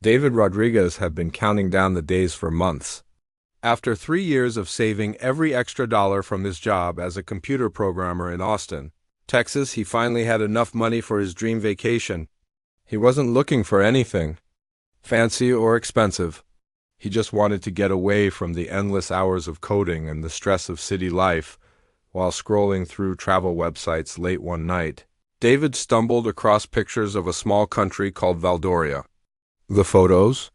David Rodriguez had been counting down the days for months. After 3 years of saving every extra dollar from his job as a computer programmer in Austin, Texas, he finally had enough money for his dream vacation. He wasn't looking for anything fancy or expensive. He just wanted to get away from the endless hours of coding and the stress of city life. While scrolling through travel websites late one night, David stumbled across pictures of a small country called Valdoria. The photos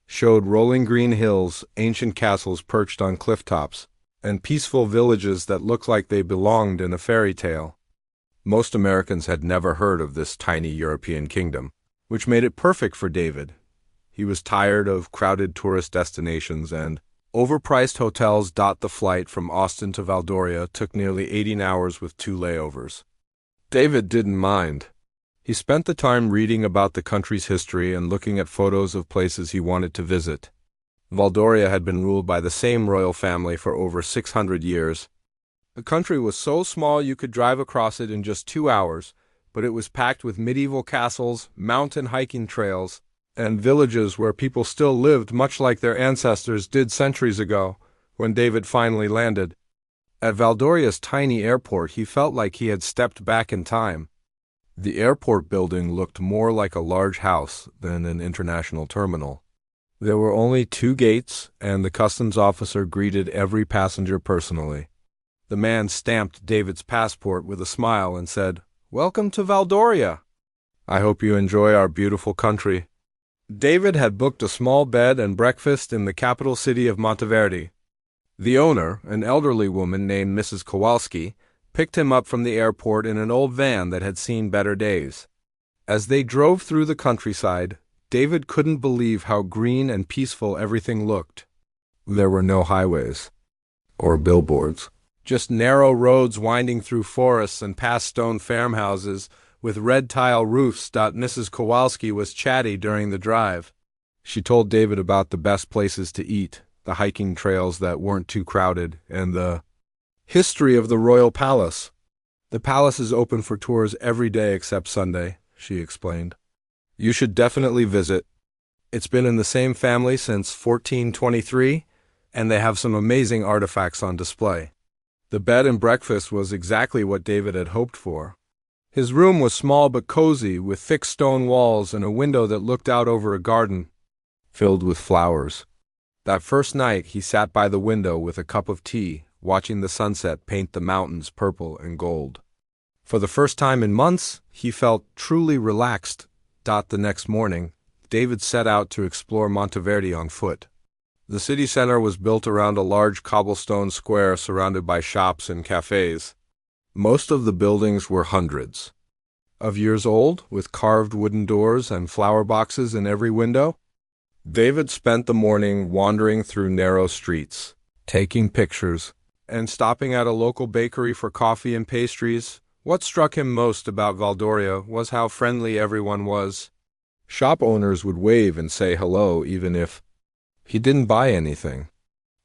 showed rolling green hills, ancient castles perched on cliff tops, and peaceful villages that looked like they belonged in a fairy tale. Most Americans had never heard of this tiny European kingdom, which made it perfect for David. He was tired of crowded tourist destinations, and overpriced hotels. The flight from Austin to Valdoria took nearly 18 hours with 2 layovers. David didn't mind. He spent the time reading about the country's history and looking at photos of places he wanted to visit. Valdoria had been ruled by the same royal family for over 600 years. The country was so small you could drive across it in just 2 hours, but it was packed with medieval castles, mountain hiking trails, and villages where people still lived much like their ancestors did centuries ago. When David finally landed at Valdoria's tiny airport, he felt like he had stepped back in time. The airport building looked more like a large house than an international terminal. There were only 2 gates, and the customs officer greeted every passenger personally. The man stamped David's passport with a smile and said, "Welcome to Valdoria. I hope you enjoy our beautiful country." David had booked a small bed and breakfast in the capital city of Monteverde. The owner, an elderly woman named Mrs. Kowalski, picked him up from the airport in an old van that had seen better days. As they drove through the countryside, David couldn't believe how green and peaceful everything looked. There were no highways or billboards, just narrow roads winding through forests and past stone farmhouses with red tile roofs. Mrs. Kowalski was chatty during the drive. She told David about the best places to eat, the hiking trails that weren't too crowded, and the history of the royal palace. The palace is open for tours every day except Sunday, she explained. You should definitely visit. It's been in the same family since 1423, and they have some amazing artifacts on display. The bed and breakfast was exactly what David had hoped for. His room was small but cozy, with thick stone walls and a window that looked out over a garden filled with flowers. That first night, he sat by the window with a cup of tea, watching the sunset paint the mountains purple and gold. For the first time in months, he felt truly relaxed. The next morning, David set out to explore Monteverde on foot. The city center was built around a large cobblestone square surrounded by shops and cafes. Most of the buildings were hundreds of years old, with carved wooden doors and flower boxes in every window. David spent the morning wandering through narrow streets, taking pictures, and stopping at a local bakery for coffee and pastries. What struck him most about Valdoria was how friendly everyone was. Shop owners would wave and say hello even if he didn't buy anything.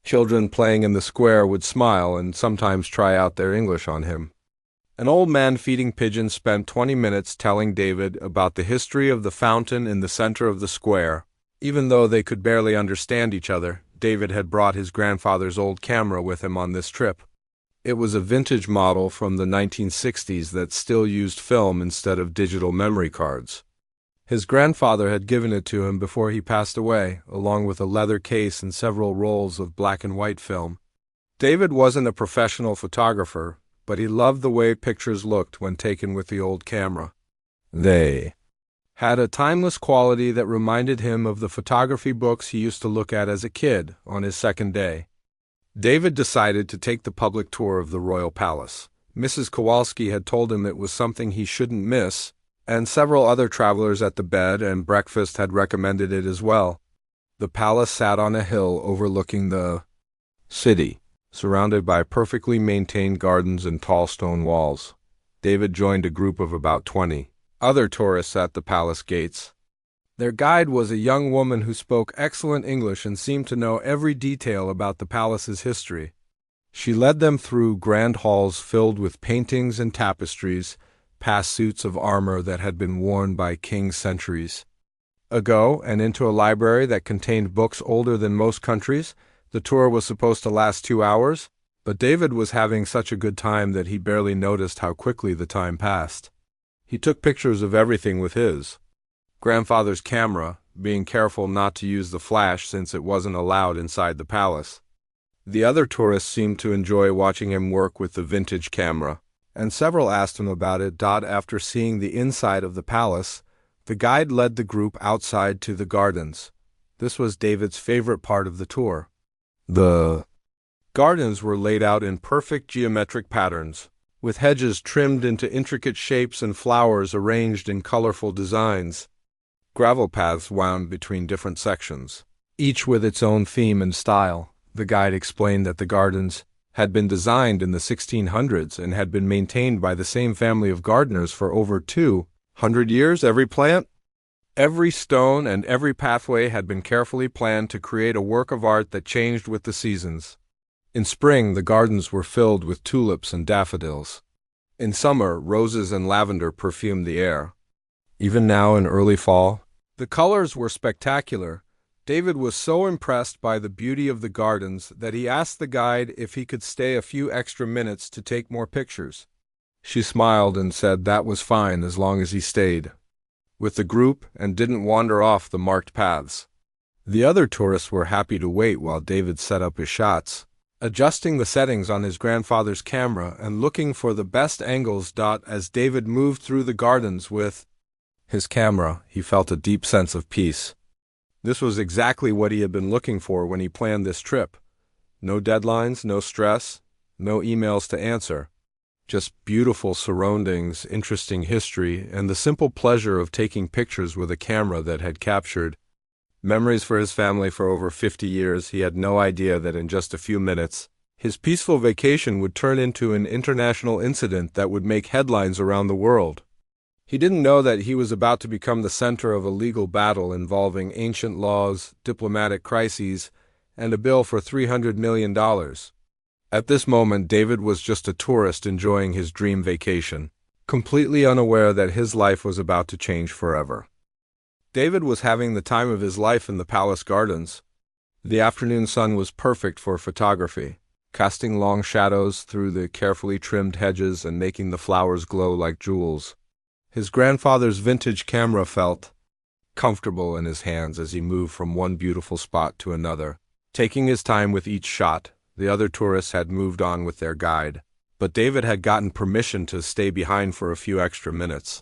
Children playing in the square would smile and sometimes try out their English on him. An old man feeding pigeons spent 20 minutes telling David about the history of the fountain in the center of the square. Even though they could barely understand each other, David had brought his grandfather's old camera with him on this trip. It was a vintage model from the 1960s that still used film instead of digital memory cards. His grandfather had given it to him before he passed away, along with a leather case and several rolls of black and white film. David wasn't a professional photographer, but he loved the way pictures looked when taken with the old camera. They had a timeless quality that reminded him of the photography books he used to look at as a kid. On his second day, David decided to take the public tour of the royal palace. Mrs. Kowalski had told him it was something he shouldn't miss, and several other travelers at the bed and breakfast had recommended it as well. The palace sat on a hill overlooking the city, surrounded by perfectly maintained gardens and tall stone walls. David joined a group of about 20 other tourists at the palace gates. Their guide was a young woman who spoke excellent English and seemed to know every detail about the palace's history. She led them through grand halls filled with paintings and tapestries, past suits of armor that had been worn by kings centuries ago and into a library that contained books older than most countries. The tour was supposed to last 2 hours, but David was having such a good time that he barely noticed how quickly the time passed. He took pictures of everything with his grandfather's camera, being careful not to use the flash since it wasn't allowed inside the palace. The other tourists seemed to enjoy watching him work with the vintage camera, and several asked him about it. After seeing the inside of the palace, the guide led the group outside to the gardens. This was David's favorite part of the tour. The gardens were laid out in perfect geometric patterns, with hedges trimmed into intricate shapes and flowers arranged in colorful designs. Gravel paths wound between different sections, each with its own theme and style. The guide explained that the gardens had been designed in the 1600s and had been maintained by the same family of gardeners for over 200 years. Every plant, every stone, and every pathway had been carefully planned to create a work of art that changed with the seasons. In spring, the gardens were filled with tulips and daffodils. In summer, roses and lavender perfumed the air. Even now in early fall, the colors were spectacular. David was so impressed by the beauty of the gardens that he asked the guide if he could stay a few extra minutes to take more pictures. She smiled and said that was fine as long as he stayed with the group and didn't wander off the marked paths. The other tourists were happy to wait while David set up his shots, adjusting the settings on his grandfather's camera and looking for the best angles. As David moved through the gardens with his camera, he felt a deep sense of peace. This was exactly what he had been looking for when he planned this trip. No deadlines, no stress, no emails to answer. Just beautiful surroundings, interesting history, and the simple pleasure of taking pictures with a camera that had captured memories for his family for over 50 years. He had no idea that in just a few minutes, his peaceful vacation would turn into an international incident that would make headlines around the world. He didn't know that he was about to become the center of a legal battle involving ancient laws, diplomatic crises, and a bill for $300 million. At this moment, David was just a tourist enjoying his dream vacation, completely unaware that his life was about to change forever. David was having the time of his life in the palace gardens. The afternoon sun was perfect for photography, casting long shadows through the carefully trimmed hedges and making the flowers glow like jewels. His grandfather's vintage camera felt comfortable in his hands as he moved from one beautiful spot to another, taking his time with each shot. The other tourists had moved on with their guide, but David had gotten permission to stay behind for a few extra minutes.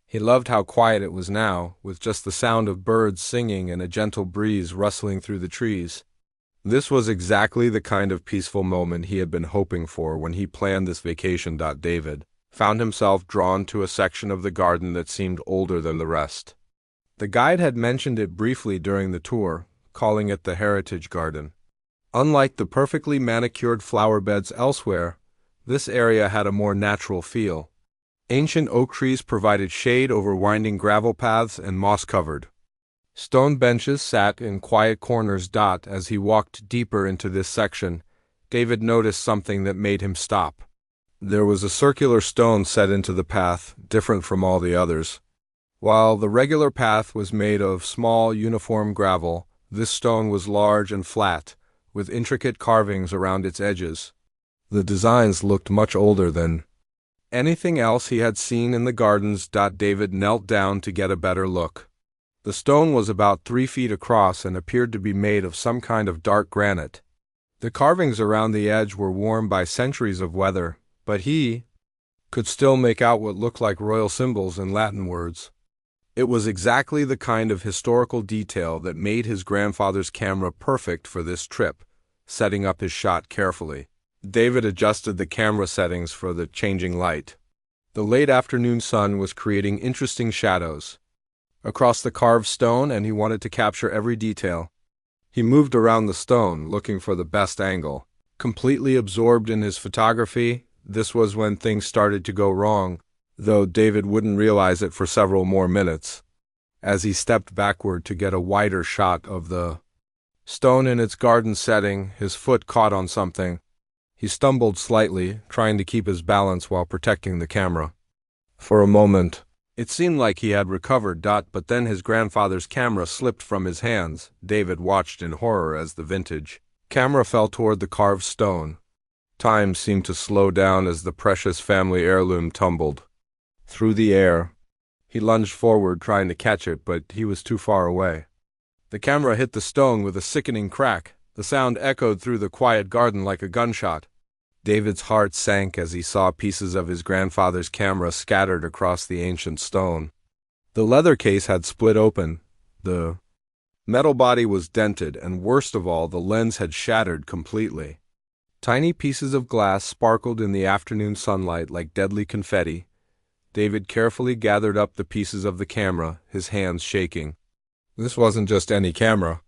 He loved how quiet it was now, with just the sound of birds singing and a gentle breeze rustling through the trees. This was exactly the kind of peaceful moment he had been hoping for when he planned this vacation. David found himself drawn to a section of the garden that seemed older than the rest. The guide had mentioned it briefly during the tour, calling it the Heritage Garden. Unlike the perfectly manicured flower beds elsewhere, this area had a more natural feel. Ancient oak trees provided shade over winding gravel paths and moss-covered stone benches sat in quiet corners. As he walked deeper into this section, David noticed something that made him stop. There was a circular stone set into the path, different from all the others. While the regular path was made of small, uniform gravel, this stone was large and flat, with intricate carvings around its edges. The designs looked much older than anything else he had seen in the gardens. David knelt down to get a better look. The stone was about 3 feet across and appeared to be made of some kind of dark granite. The carvings around the edge were worn by centuries of weather, but he could still make out what looked like royal symbols and Latin words. It was exactly the kind of historical detail that made his grandfather's camera perfect for this trip. Setting up his shot carefully, David adjusted the camera settings for the changing light. The late afternoon sun was creating interesting shadows across the carved stone, and he wanted to capture every detail. He moved around the stone, looking for the best angle. Completely absorbed in his photography, this was when things started to go wrong, though David wouldn't realize it for several more minutes. As he stepped backward to get a wider shot of the stone in its garden setting, his foot caught on something. He stumbled slightly, trying to keep his balance while protecting the camera. For a moment, It seemed like he had recovered. But then his grandfather's camera slipped from his hands. David watched in horror as the vintage camera fell toward the carved stone. Time seemed to slow down as the precious family heirloom tumbled through the air. He lunged forward, trying to catch it, but he was too far away. The camera hit the stone with a sickening crack. The sound echoed through the quiet garden like a gunshot. David's heart sank as he saw pieces of his grandfather's camera scattered across the ancient stone. The leather case had split open. The metal body was dented, and worst of all, the lens had shattered completely. Tiny pieces of glass sparkled in the afternoon sunlight like deadly confetti. David carefully gathered up the pieces of the camera, his hands shaking. This wasn't just any camera.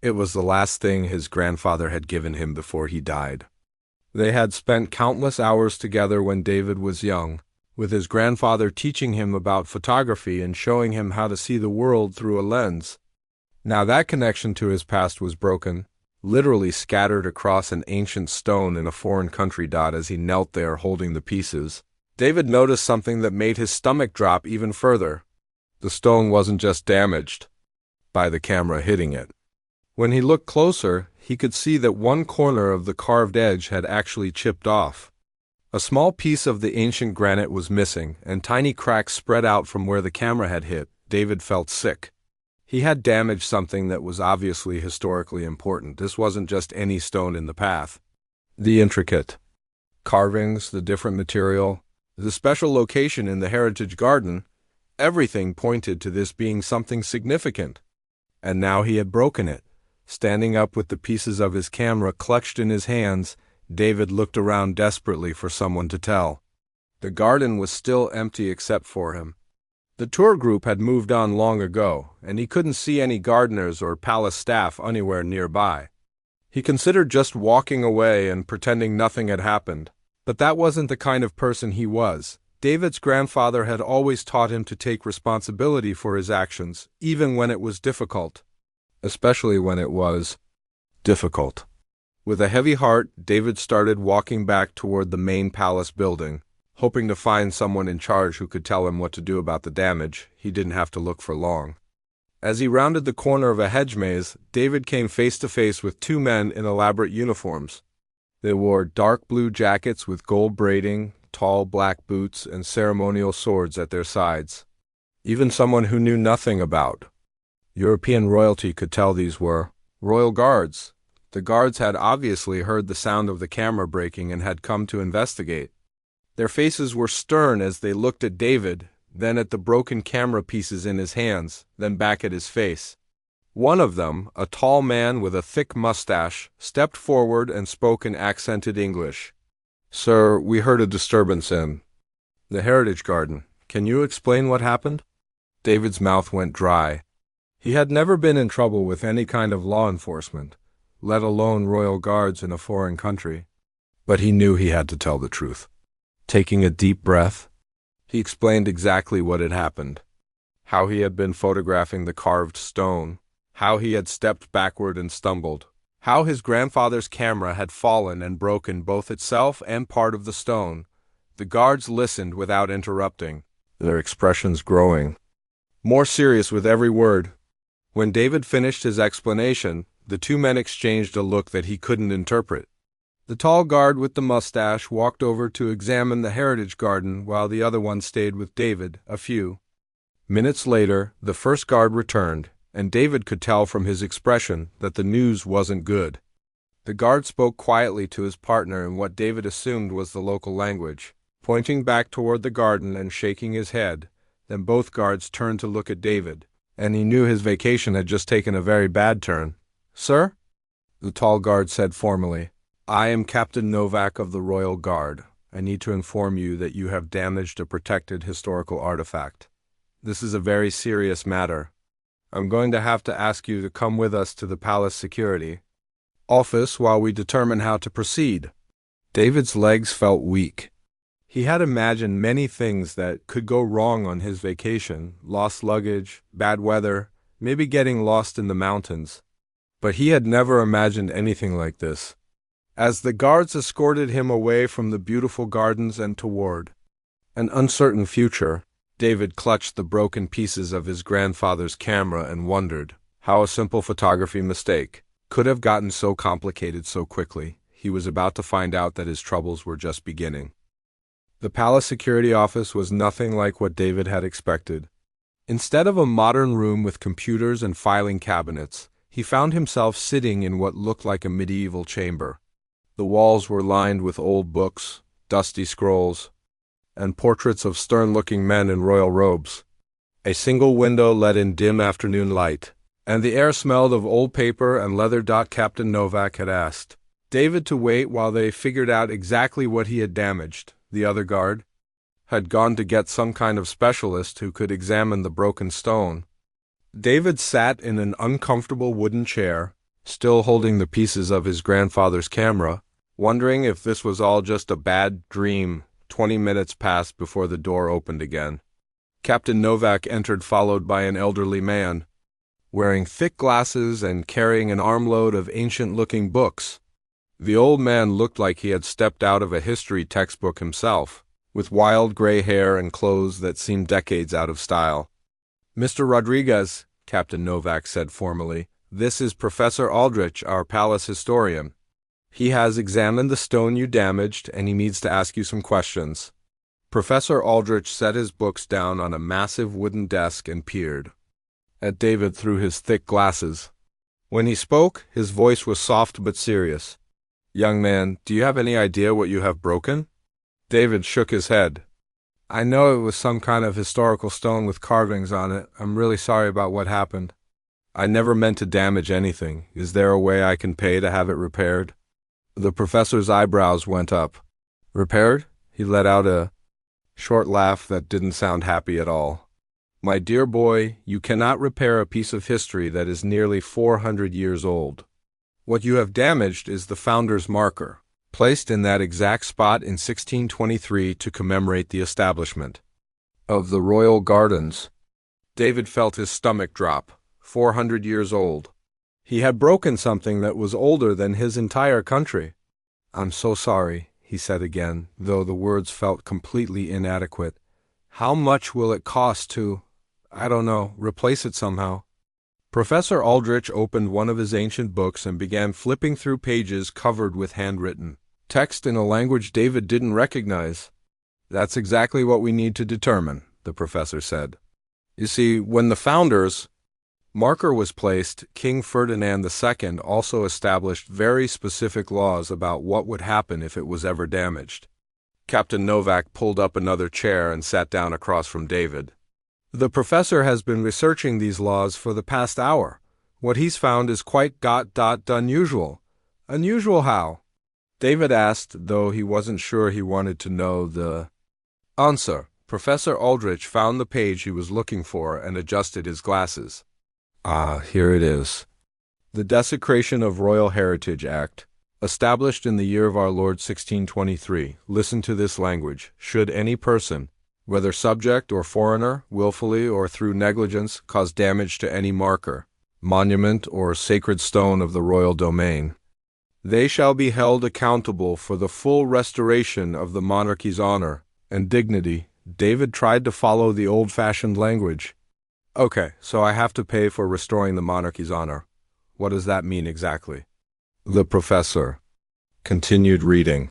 It was the last thing his grandfather had given him before he died. They had spent countless hours together when David was young, with his grandfather teaching him about photography and showing him how to see the world through a lens. Now that connection to his past was broken, literally scattered across an ancient stone in a foreign country. As he knelt there holding the pieces, David noticed something that made his stomach drop even further. The stone wasn't just damaged by the camera hitting it. When he looked closer, he could see that one corner of the carved edge had actually chipped off. A small piece of the ancient granite was missing, and tiny cracks spread out from where the camera had hit. David felt sick. He had damaged something that was obviously historically important. This wasn't just any stone in the path. The intricate carvings, the different material, the special location in the heritage garden, everything pointed to this being something significant. And now he had broken it. Standing up with the pieces of his camera clutched in his hands, David looked around desperately for someone to tell. The garden was still empty except for him. The tour group had moved on long ago, and he couldn't see any gardeners or palace staff anywhere nearby. He considered just walking away and pretending nothing had happened, but that wasn't the kind of person he was. David's grandfather had always taught him to take responsibility for his actions, even when it was difficult. Especially when it was difficult. With a heavy heart, David started walking back toward the main palace building, hoping to find someone in charge who could tell him what to do about the damage. He didn't have to look for long. As he rounded the corner of a hedge maze, David came face to face with two men in elaborate uniforms. They wore dark blue jackets with gold braiding, tall black boots, and ceremonial swords at their sides. Even someone who knew nothing about European royalty could tell these were royal guards. The guards had obviously heard the sound of the camera breaking and had come to investigate. Their faces were stern as they looked at David, then at the broken camera pieces in his hands, then back at his face. One of them, a tall man with a thick mustache, stepped forward and spoke in accented English. "Sir, we heard a disturbance in the Heritage Garden. Can you explain what happened?" David's mouth went dry. He had never been in trouble with any kind of law enforcement, let alone royal guards in a foreign country. But he knew he had to tell the truth. Taking a deep breath, he explained exactly what had happened. How he had been photographing the carved stone, how he had stepped backward and stumbled, how his grandfather's camera had fallen and broken both itself and part of the stone. The guards listened without interrupting, their expressions growing more serious with every word. When David finished his explanation, the two men exchanged a look that he couldn't interpret. The tall guard with the mustache walked over to examine the heritage garden while the other one stayed with David. A few minutes later, the first guard returned, and David could tell from his expression that the news wasn't good. The guard spoke quietly to his partner in what David assumed was the local language, pointing back toward the garden and shaking his head. Then both guards turned to look at David, and he knew his vacation had just taken a very bad turn. "Sir?" the tall guard said formally. "I am Captain Novak of the Royal Guard. I need to inform you that you have damaged a protected historical artifact. This is a very serious matter. I'm going to have to ask you to come with us to the palace security office while we determine how to proceed." David's legs felt weak. He had imagined many things that could go wrong on his vacation: lost luggage, bad weather, maybe getting lost in the mountains. But he had never imagined anything like this. As the guards escorted him away from the beautiful gardens and toward an uncertain future, David clutched the broken pieces of his grandfather's camera and wondered how a simple photography mistake could have gotten so complicated so quickly. He was about to find out that his troubles were just beginning. The palace security office was nothing like what David had expected. Instead of a modern room with computers and filing cabinets, he found himself sitting in what looked like a medieval chamber. The walls were lined with old books, dusty scrolls, and portraits of stern-looking men in royal robes. A single window let in dim afternoon light, and the air smelled of old paper and leather. Captain Novak had asked David to wait while they figured out exactly what he had damaged. The other guard had gone to get some kind of specialist who could examine the broken stone. David sat in an uncomfortable wooden chair, still holding the pieces of his grandfather's camera, wondering if this was all just a bad dream. 20 minutes passed before the door opened again. Captain Novak entered, followed by an elderly man, wearing thick glasses and carrying an armload of ancient-looking books. The old man looked like he had stepped out of a history textbook himself, with wild gray hair and clothes that seemed decades out of style. "Mr. Rodriguez," Captain Novak said formally, "this is Professor Aldrich, our palace historian. He has examined the stone you damaged, and he needs to ask you some questions." Professor Aldrich set his books down on a massive wooden desk and peered at David through his thick glasses. When he spoke, his voice was soft but serious. "Young man, do you have any idea what you have broken?" David shook his head. "I know it was some kind of historical stone with carvings on it. I'm really sorry about what happened. I never meant to damage anything. Is there a way I can pay to have it repaired?" The professor's eyebrows went up. "Repaired?" He let out a short laugh that didn't sound happy at all. "My dear boy, you cannot repair a piece of history that is nearly 400 years old. What you have damaged is the founder's marker, placed in that exact spot in 1623 to commemorate the establishment of the royal gardens." David felt his stomach drop. 400 years old. He had broken something that was older than his entire country. "I'm so sorry," he said again, though the words felt completely inadequate. "How much will it cost to, I don't know, replace it somehow?" Professor Aldrich opened one of his ancient books and began flipping through pages covered with handwritten text in a language David didn't recognize. "That's exactly what we need to determine," the professor said. "You see, when the founder's marker was placed, King Ferdinand II also established very specific laws about what would happen if it was ever damaged." Captain Novak pulled up another chair and sat down across from David. "The professor has been researching these laws for the past hour. What he's found is quite unusual." "Unusual how?" David asked, though he wasn't sure he wanted to know the answer. Professor Aldrich found the page he was looking for and adjusted his glasses. "Ah, here it is. The Desecration of Royal Heritage Act, established in the year of our Lord 1623. Listen to this language. Should any person, whether subject or foreigner, willfully or through negligence, cause damage to any marker, monument, or sacred stone of the royal domain, they shall be held accountable for the full restoration of the monarchy's honor and dignity." David tried to follow the old-fashioned language. "Okay, so I have to pay for restoring the monarchy's honor. What does that mean exactly?" The professor continued reading.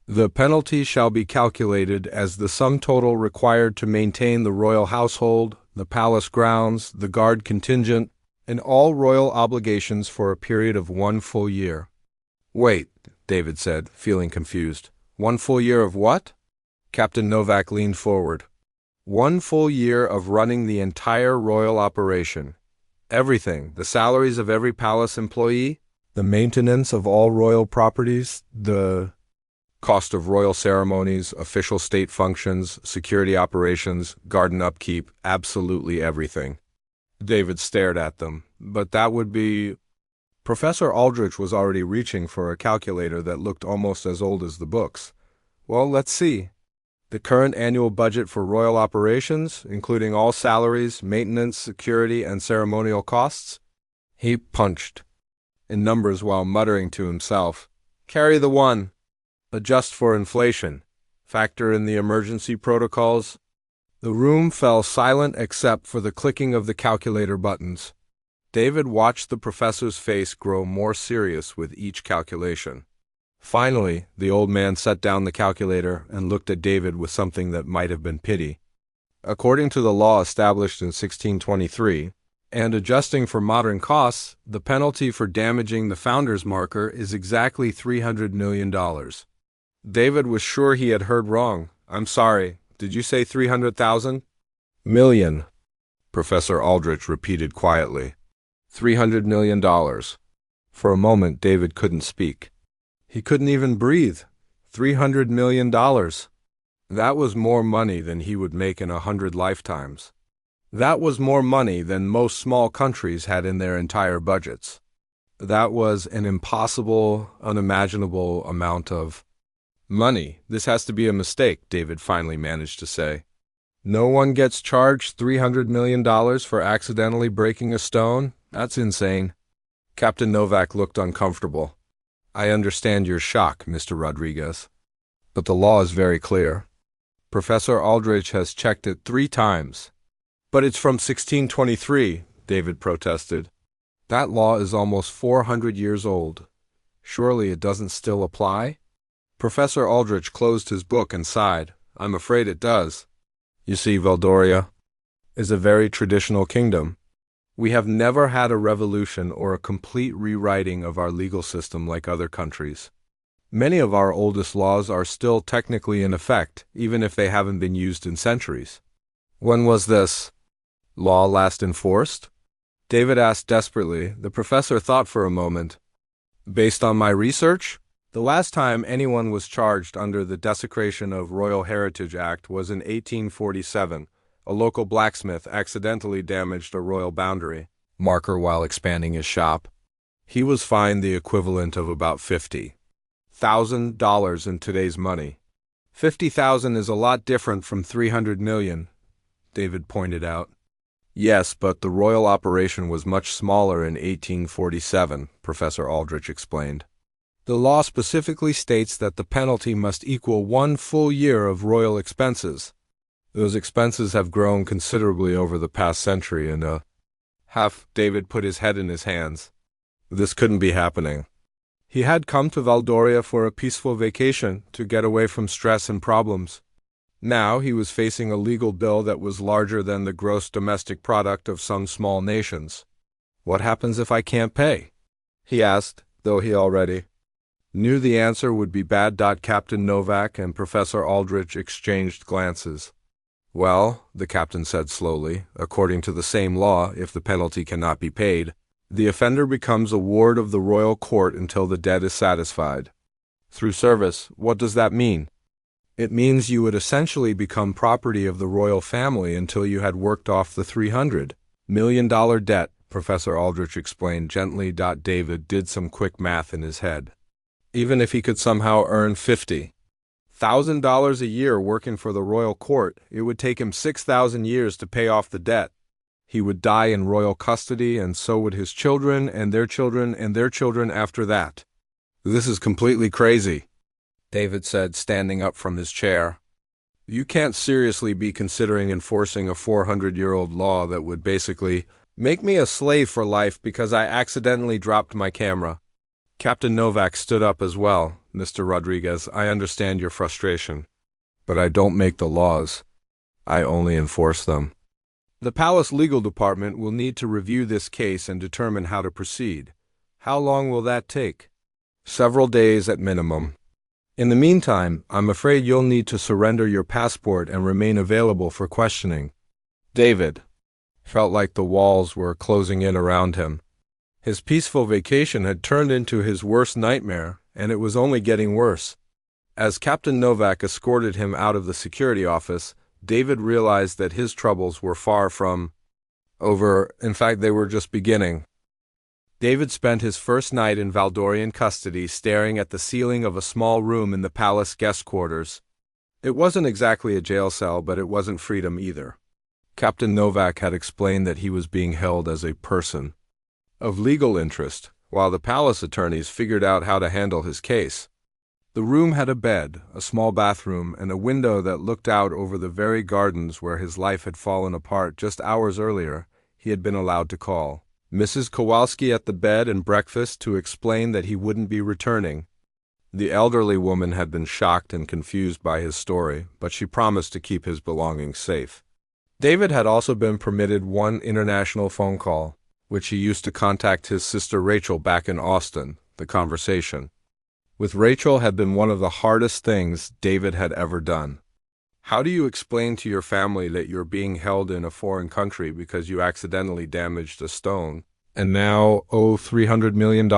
"The penalty shall be calculated as the sum total required to maintain the royal household, the palace grounds, the guard contingent, and all royal obligations for a period of 1 full year." "Wait," David said, feeling confused. 1 full year of what?" Captain Novak leaned forward. 1 full year of running the entire royal operation. Everything, the salaries of every palace employee, the maintenance of all royal properties, the cost of royal ceremonies, official state functions, security operations, garden upkeep, absolutely everything. David stared at them. "But that would be—" Professor Aldrich was already reaching for a calculator that looked almost as old as the books. "Well, let's see. The current annual budget for royal operations, including all salaries, maintenance, security, and ceremonial costs." He punched in numbers while muttering to himself. "Carry the 1. Adjust for inflation. Factor in the emergency protocols. The room fell silent except for the clicking of the calculator buttons. David watched the professor's face grow more serious with each calculation. Finally, the old man set down the calculator and looked at David with something that might have been pity. According to the law established in 1623, and adjusting for modern costs, the penalty for damaging the founder's marker is exactly $300 million. David was sure he had heard wrong. "I'm sorry, did you say 300,000? Million, Professor Aldrich repeated quietly. $300 million. For a moment, David couldn't speak. He couldn't even breathe. $300 million. That was more money than he would make in 100 lifetimes. That was more money than most small countries had in their entire budgets. That was an impossible, unimaginable amount of money. "This has to be a mistake," David finally managed to say. "No one gets charged $300 million for accidentally breaking a stone? That's insane." Captain Novak looked uncomfortable. "I understand your shock, Mr. Rodriguez. But the law is very clear. Professor Aldrich has checked it 3 times. "But it's from 1623, David protested. "That law is almost 400 years old. Surely it doesn't still apply?" Professor Aldrich closed his book and sighed. "I'm afraid it does. You see, Valdoria is a very traditional kingdom. We have never had a revolution or a complete rewriting of our legal system like other countries. Many of our oldest laws are still technically in effect, even if they haven't been used in centuries." "When was this law last enforced?" David asked desperately. The professor thought for a moment. "Based on my research, the last time anyone was charged under the Desecration of Royal Heritage Act was in 1847. A local blacksmith accidentally damaged a royal boundary marker while expanding his shop. He was fined the equivalent of about $50,000 in today's money. 50,000 is a lot different from 300 million, David pointed out. "Yes, but the royal operation was much smaller in 1847, Professor Aldrich explained. The law specifically states that the penalty must equal 1 full year of royal expenses. Those expenses have grown considerably over the past century and a half." David put his head in his hands. This couldn't be happening. He had come to Valdoria for a peaceful vacation, to get away from stress and problems. Now he was facing a legal bill that was larger than the gross domestic product of some small nations. "What happens if I can't pay?" he asked, though he already knew the answer would be bad. Captain Novak and Professor Aldrich exchanged glances. "Well," the captain said slowly, "according to the same law, if the penalty cannot be paid, the offender becomes a ward of the royal court until the debt is satisfied." "Through service, what does that mean?" "It means you would essentially become property of the royal family until you had worked off the $300 million debt," Professor Aldrich explained gently. David did some quick math in his head. Even if he could somehow earn $50,000 a year working for the royal court, it would take him 6,000 years to pay off the debt. He would die in royal custody, and so would his children and their children and their children after that. "This is completely crazy," David said, standing up from his chair. "You can't seriously be considering enforcing a 400-year-old law that would basically make me a slave for life because I accidentally dropped my camera." Captain Novak stood up as well. "Mr. Rodriguez, I understand your frustration, but I don't make the laws. I only enforce them. The Palace Legal Department will need to review this case and determine how to proceed. How long will that take?" "Several days at minimum. In the meantime, I'm afraid you'll need to surrender your passport and remain available for questioning." David felt like the walls were closing in around him. His peaceful vacation had turned into his worst nightmare, and it was only getting worse. As Captain Novak escorted him out of the security office, David realized that his troubles were far from over. In fact, they were just beginning. David spent his first night in Valdorian custody staring at the ceiling of a small room in the palace guest quarters. It wasn't exactly a jail cell, but it wasn't freedom either. Captain Novak had explained that he was being held as a person of legal interest, while the palace attorneys figured out how to handle his case. The room had a bed, a small bathroom, and a window that looked out over the very gardens where his life had fallen apart just hours earlier. He had been allowed to call Mrs. Kowalski at the bed and breakfast to explain that he wouldn't be returning. The elderly woman had been shocked and confused by his story, but she promised to keep his belongings safe. David had also been permitted one international phone call, which he used to contact his sister Rachel back in Austin. The conversation with Rachel had been one of the hardest things David had ever done. How do you explain to your family that you're being held in a foreign country because you accidentally damaged a stone and now owe $300 million?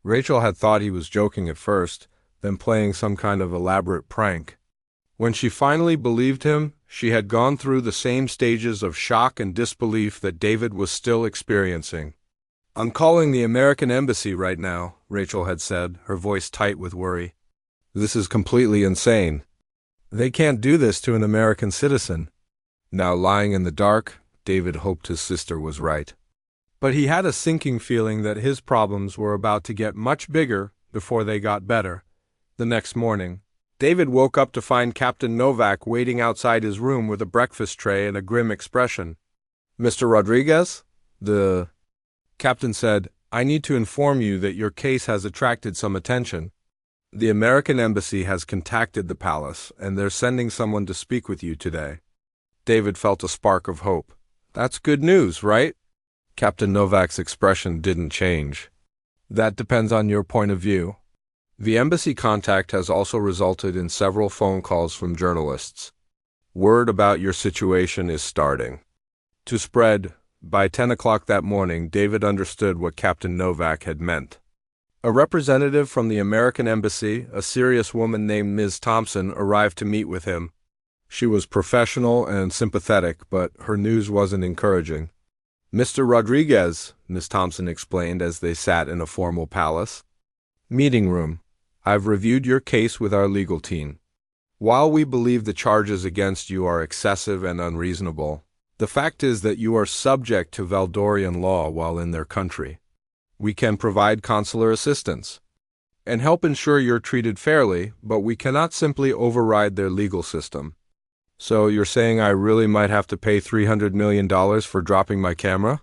Rachel had thought he was joking at first, then playing some kind of elaborate prank. When she finally believed him, she had gone through the same stages of shock and disbelief that David was still experiencing. "I'm calling the American Embassy right now," Rachel had said, her voice tight with worry. "This is completely insane. They can't do this to an American citizen." Now lying in the dark, David hoped his sister was right. But he had a sinking feeling that his problems were about to get much bigger before they got better. The next morning, David woke up to find Captain Novak waiting outside his room with a breakfast tray and a grim expression. "Mr. Rodriguez?" The captain said, "I need to inform you that your case has attracted some attention. The American Embassy has contacted the palace, and they're sending someone to speak with you today." David felt a spark of hope. "That's good news, right?" Captain Novak's expression didn't change. "That depends on your point of view." The embassy contact has also resulted in several phone calls from journalists. Word about your situation is starting to spread. By 10 o'clock that morning, David understood what Captain Novak had meant. A representative from the American Embassy, a serious woman named Ms. Thompson, arrived to meet with him. She was professional and sympathetic, but her news wasn't encouraging. "Mr. Rodriguez," Ms. Thompson explained as they sat in a formal palace meeting room, "I've reviewed your case with our legal team. While we believe the charges against you are excessive and unreasonable, the fact is that you are subject to Valdorian law while in their country. We can provide consular assistance and help ensure you're treated fairly, but we cannot simply override their legal system." "So you're saying I really might have to pay $300 million for dropping my camera?"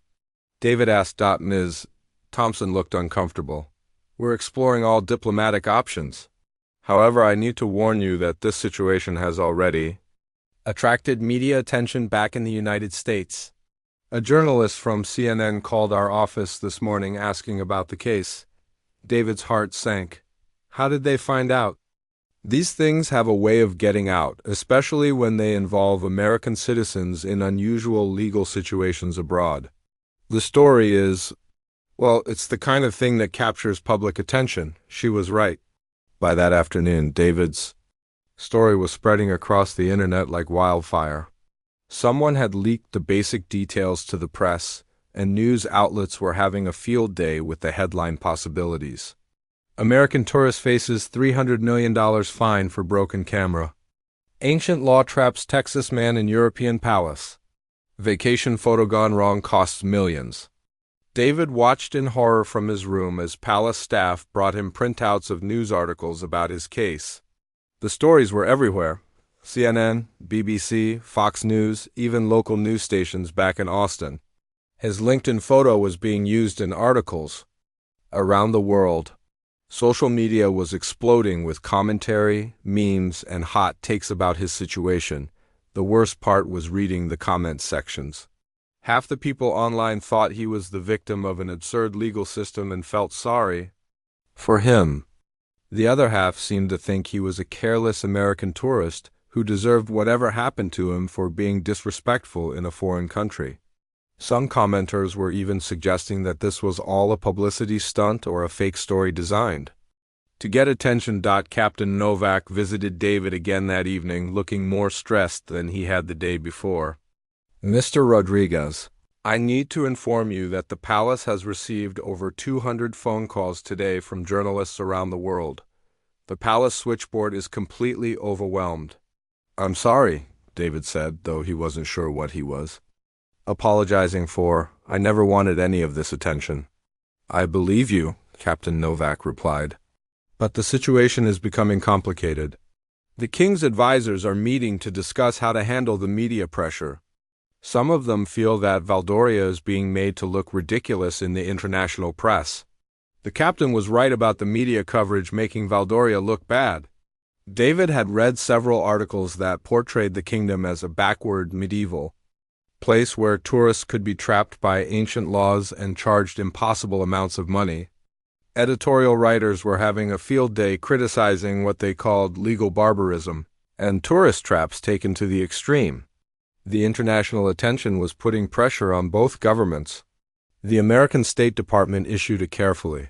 David asked. Ms. Thompson looked uncomfortable. "We're exploring all diplomatic options. However, I need to warn you that this situation has already attracted media attention back in the United States. A journalist from CNN called our office this morning asking about the case." David's heart sank. How did they find out? These things have a way of getting out, especially when they involve American citizens in unusual legal situations abroad. The story is, well, it's the kind of thing that captures public attention. She was right. By that afternoon, David's story was spreading across the internet like wildfire. Someone had leaked the basic details to the press, and news outlets were having a field day with the headline possibilities. "American tourist faces $300 million fine for broken camera." "Ancient law traps Texas man in European palace." "Vacation photo gone wrong costs millions." David watched in horror from his room as palace staff brought him printouts of news articles about his case. The stories were everywhere. CNN, BBC, Fox News, even local news stations back in Austin. His LinkedIn photo was being used in articles around the world. Social media was exploding with commentary, memes, and hot takes about his situation. The worst part was reading the comment sections. Half the people online thought he was the victim of an absurd legal system and felt sorry for him. The other half seemed to think he was a careless American tourist who deserved whatever happened to him for being disrespectful in a foreign country. Some commenters were even suggesting that this was all a publicity stunt or a fake story designed to get attention. Captain Novak visited David again that evening, looking more stressed than he had the day before. "Mr. Rodriguez, I need to inform you that the palace has received over 200 phone calls today from journalists around the world. The palace switchboard is completely overwhelmed." "I'm sorry," David said, though he wasn't sure what he was apologizing for. "I never wanted any of this attention." "I believe you," Captain Novak replied. But the situation is becoming complicated. The king's advisors are meeting to discuss how to handle the media pressure. Some of them feel that Valdoria is being made to look ridiculous in the international press. The captain was right about the media coverage making Valdoria look bad. David had read several articles that portrayed the kingdom as a backward medieval place where tourists could be trapped by ancient laws and charged impossible amounts of money. Editorial writers were having a field day criticizing what they called legal barbarism and tourist traps taken to the extreme. The international attention was putting pressure on both governments. The American State Department issued a carefully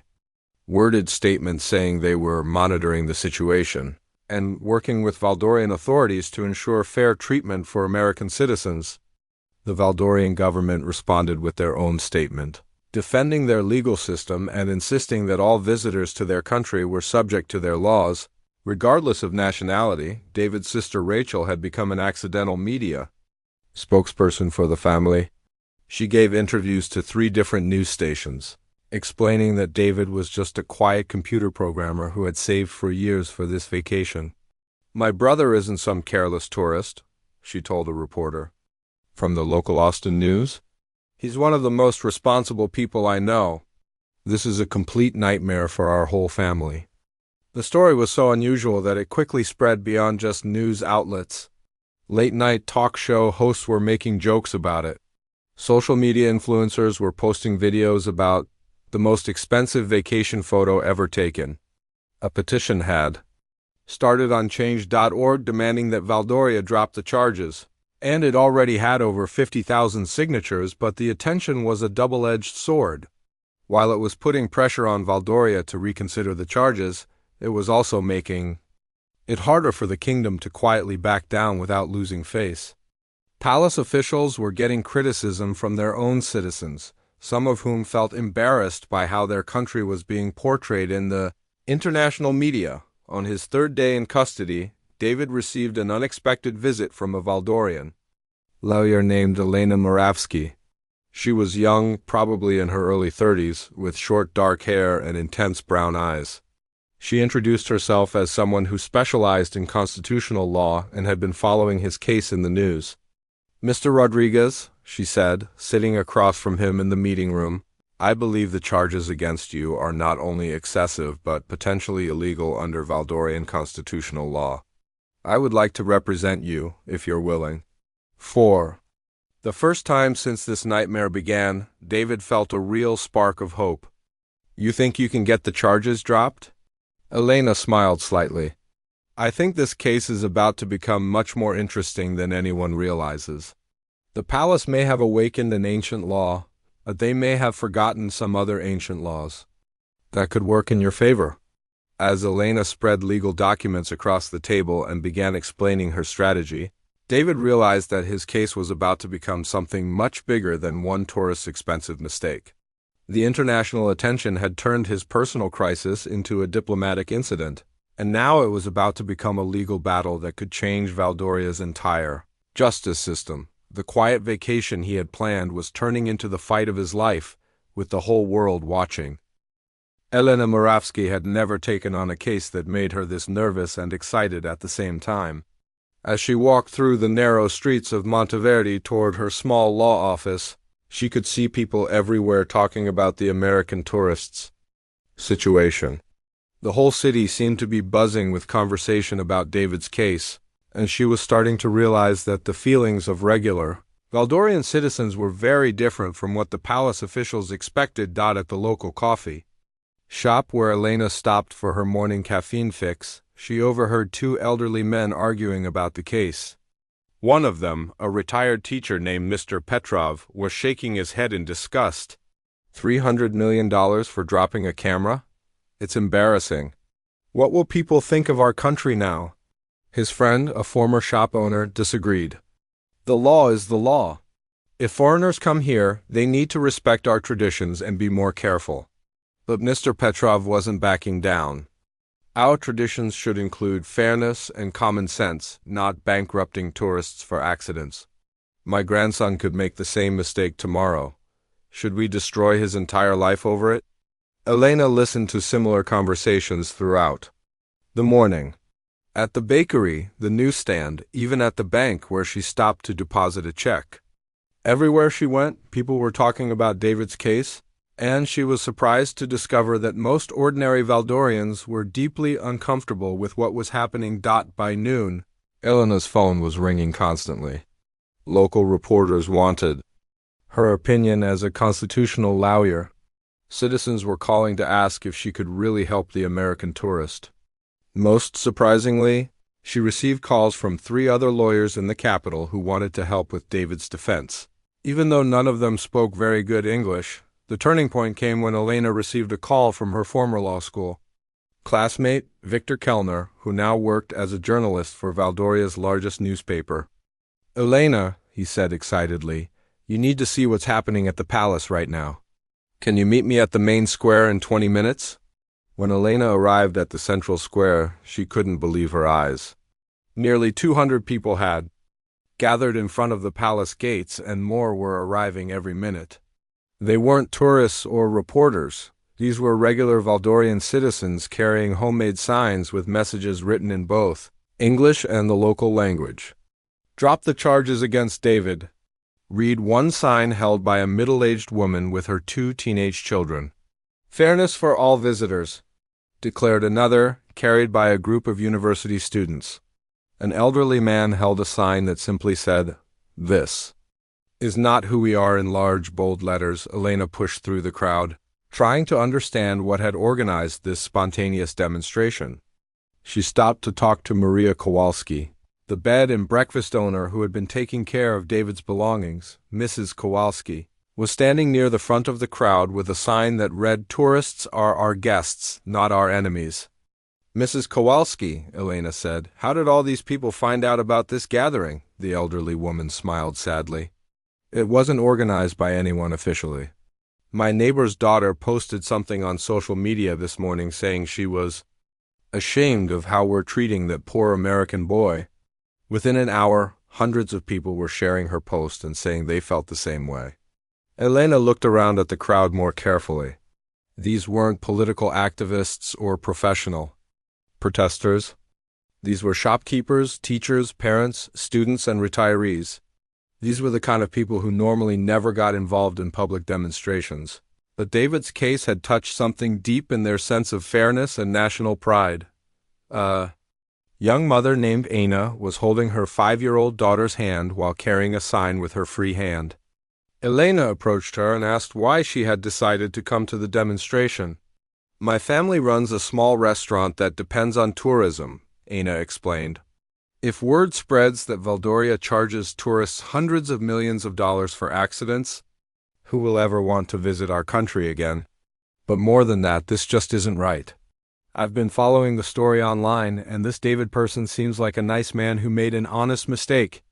worded statement saying they were monitoring the situation and working with Valdorian authorities to ensure fair treatment for American citizens. The Valdorian government responded with their own statement, defending their legal system and insisting that all visitors to their country were subject to their laws, regardless of nationality. David's sister Rachel had become an accidental media spokesperson for the family. She gave interviews to 3 different news stations, explaining that David was just a quiet computer programmer who had saved for years for this vacation. "My brother isn't some careless tourist," she told a reporter from the local Austin News. "He's one of the most responsible people I know. This is a complete nightmare for our whole family." The story was so unusual that it quickly spread beyond just news outlets. Late-night talk show hosts were making jokes about it. Social media influencers were posting videos about the most expensive vacation photo ever taken. A petition had started on change.org demanding that Valdoria drop the charges, and it already had over 50,000 signatures, but the attention was a double-edged sword. While it was putting pressure on Valdoria to reconsider the charges, it was also making it harder for the kingdom to quietly back down without losing face. Palace officials were getting criticism from their own citizens, some of whom felt embarrassed by how their country was being portrayed in the international media. On his 3rd day in custody, David received an unexpected visit from a Valdorian lawyer named Elena Moravsky. She was young, probably in her early 30s, with short dark hair and intense brown eyes. She introduced herself as someone who specialized in constitutional law and had been following his case in the news. "Mr. Rodriguez," she said, sitting across from him in the meeting room, "I believe the charges against you are not only excessive but potentially illegal under Valdorian constitutional law. I would like to represent you, if you're willing." For the first time since this nightmare began, David felt a real spark of hope. "You think you can get the charges dropped?" Elena smiled slightly. "I think this case is about to become much more interesting than anyone realizes. The palace may have awakened an ancient law, but they may have forgotten some other ancient laws that could work in your favor." As Elena spread legal documents across the table and began explaining her strategy, David realized that his case was about to become something much bigger than one tourist's expensive mistake. The international attention had turned his personal crisis into a diplomatic incident, and now it was about to become a legal battle that could change Valdoria's entire justice system. The quiet vacation he had planned was turning into the fight of his life, with the whole world watching. Elena Moravsky had never taken on a case that made her this nervous and excited at the same time. As she walked through the narrow streets of Monteverde toward her small law office, she could see people everywhere talking about the American tourists' situation. The whole city seemed to be buzzing with conversation about David's case, and she was starting to realize that the feelings of regular Valdorian citizens were very different from what the palace officials expected. At the local coffee shop where Elena stopped for her morning caffeine fix, she overheard 2 elderly men arguing about the case. One of them, a retired teacher named Mr. Petrov, was shaking his head in disgust. $300 million for dropping a camera? It's embarrassing. What will people think of our country now? His friend, a former shop owner, disagreed. The law is the law. If foreigners come here, they need to respect our traditions and be more careful. But Mr. Petrov wasn't backing down. Our traditions should include fairness and common sense, not bankrupting tourists for accidents. My grandson could make the same mistake tomorrow. Should we destroy his entire life over it? Elena listened to similar conversations throughout the morning. At the bakery, the newsstand, even at the bank where she stopped to deposit a check. Everywhere she went, people were talking about David's case, and she was surprised to discover that most ordinary Valdorians were deeply uncomfortable with what was happening. By noon, Elena's phone was ringing constantly. Local reporters wanted her opinion as a constitutional lawyer. Citizens were calling to ask if she could really help the American tourist. Most surprisingly, she received calls from 3 other lawyers in the capital who wanted to help with David's defense. Even though none of them spoke very good English, the turning point came when Elena received a call from her former law school classmate, Victor Kellner, who now worked as a journalist for Valdoria's largest newspaper. "Elena," he said excitedly, "you need to see what's happening at the palace right now. Can you meet me at the main square in 20 minutes? When Elena arrived at the central square, she couldn't believe her eyes. Nearly 200 people had gathered in front of the palace gates, and more were arriving every minute. They weren't tourists or reporters. These were regular Valdorian citizens carrying homemade signs with messages written in both English and the local language. "Drop the charges against David." Read one sign held by a middle-aged woman with her 2 teenage children. "Fairness for all visitors," declared another, carried by a group of university students. An elderly man held a sign that simply said, "This is not who we are," in large, bold letters. Elena pushed through the crowd, trying to understand what had organized this spontaneous demonstration. She stopped to talk to Maria Kowalski, the bed and breakfast owner who had been taking care of David's belongings. Mrs. Kowalski was standing near the front of the crowd with a sign that read, "Tourists are our guests, not our enemies." "Mrs. Kowalski," Elena said, "how did all these people find out about this gathering?" The elderly woman smiled sadly. "It wasn't organized by anyone officially. My neighbor's daughter posted something on social media this morning saying she was ashamed of how we're treating that poor American boy." Within an hour, hundreds of people were sharing her post and saying they felt the same way. Elena looked around at the crowd more carefully. These weren't political activists or professional protesters. These were shopkeepers, teachers, parents, students, and retirees. These were the kind of people who normally never got involved in public demonstrations. But David's case had touched something deep in their sense of fairness and national pride. A young mother named Aina was holding her 5-year-old daughter's hand while carrying a sign with her free hand. Elena approached her and asked why she had decided to come to the demonstration. "My family runs a small restaurant that depends on tourism," Aina explained. "If word spreads that Valdoria charges tourists hundreds of millions of dollars for accidents, who will ever want to visit our country again? But more than that, this just isn't right. I've been following the story online, and this David person seems like a nice man who made an honest mistake.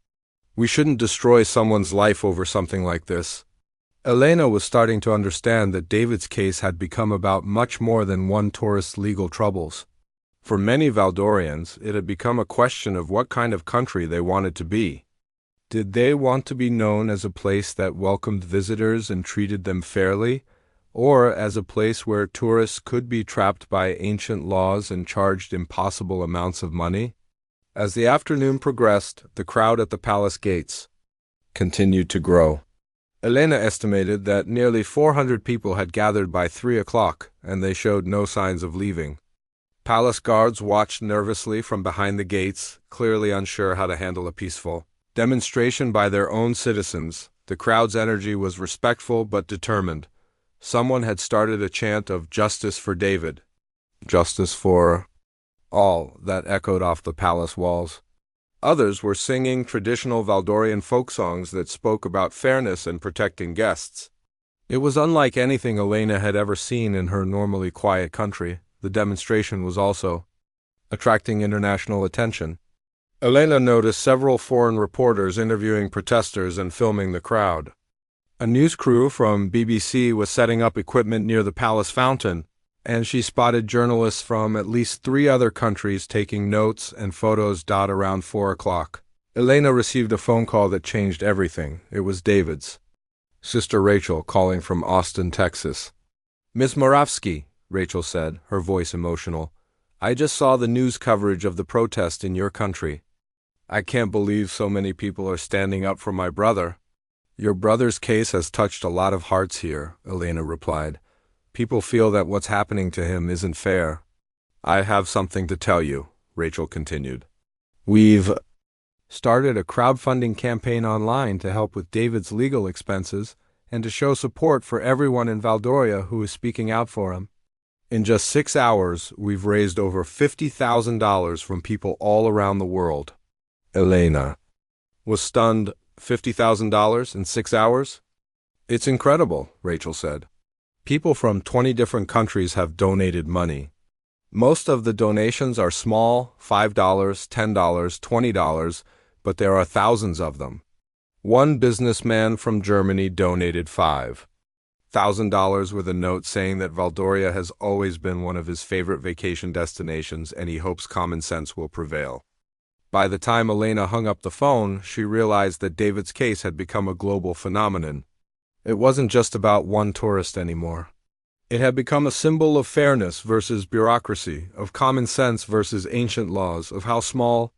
We shouldn't destroy someone's life over something like this." Elena was starting to understand that David's case had become about much more than one tourist's legal troubles. For many Valdorians, it had become a question of what kind of country they wanted to be. Did they want to be known as a place that welcomed visitors and treated them fairly, or as a place where tourists could be trapped by ancient laws and charged impossible amounts of money? As the afternoon progressed, the crowd at the palace gates continued to grow. Elena estimated that nearly 400 people had gathered by 3 o'clock, and they showed no signs of leaving. Palace guards watched nervously from behind the gates, clearly unsure how to handle a peaceful demonstration by their own citizens. The crowd's energy was respectful but determined. Someone had started a chant of "Justice for David," "Justice for all," that echoed off the palace walls. Others were singing traditional Valdorian folk songs that spoke about fairness and protecting guests. It was unlike anything Elena had ever seen in her normally quiet country. The demonstration was also attracting international attention. Elena noticed several foreign reporters interviewing protesters and filming the crowd. A news crew from BBC was setting up equipment near the palace fountain, and she spotted journalists from at least 3 other countries taking notes and photos. Around 4 o'clock, Elena received a phone call that changed everything. It was David's sister Rachel calling from Austin, Texas. Miss Moravsky, Rachel said, her voice emotional, I just saw the news coverage of the protest in your country. I can't believe so many people are standing up for my brother. Your brother's case has touched a lot of hearts here, Elena replied. People feel that what's happening to him isn't fair. I have something to tell you, Rachel continued. We've started a crowdfunding campaign online to help with David's legal expenses and to show support for everyone in Valdoria who is speaking out for him. In just 6 hours, we've raised over $50,000 from people all around the world. Elena was stunned. $50,000 in 6 hours? It's incredible, Rachel said. People from 20 different countries have donated money. Most of the donations are small, $5, $10, $20, but there are thousands of them. One businessman from Germany donated $5,000 with a note saying that Valdoria has always been one of his favorite vacation destinations and he hopes common sense will prevail. By the time Elena hung up the phone, she realized that David's case had become a global phenomenon. It wasn't just about one tourist anymore. It had become a symbol of fairness versus bureaucracy, of common sense versus ancient laws, of how small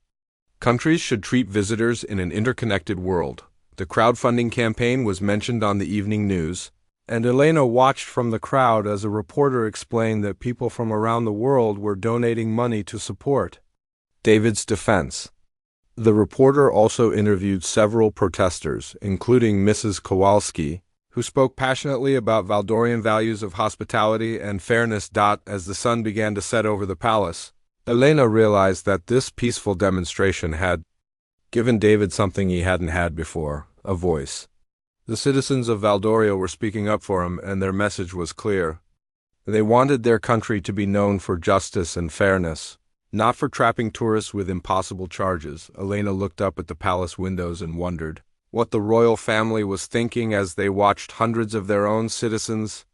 countries should treat visitors in an interconnected world. The crowdfunding campaign was mentioned on the evening news, and Elena watched from the crowd as a reporter explained that people from around the world were donating money to support David's defense. The reporter also interviewed several protesters, including Mrs. Kowalski, who spoke passionately about Valdorian values of hospitality and fairness. As the sun began to set over the palace, Elena realized that this peaceful demonstration had given David something he hadn't had before, a voice. The citizens of Valdoria were speaking up for him, and their message was clear. They wanted their country to be known for justice and fairness, not for trapping tourists with impossible charges. Elena looked up at the palace windows and wondered what the royal family was thinking as they watched hundreds of their own citizens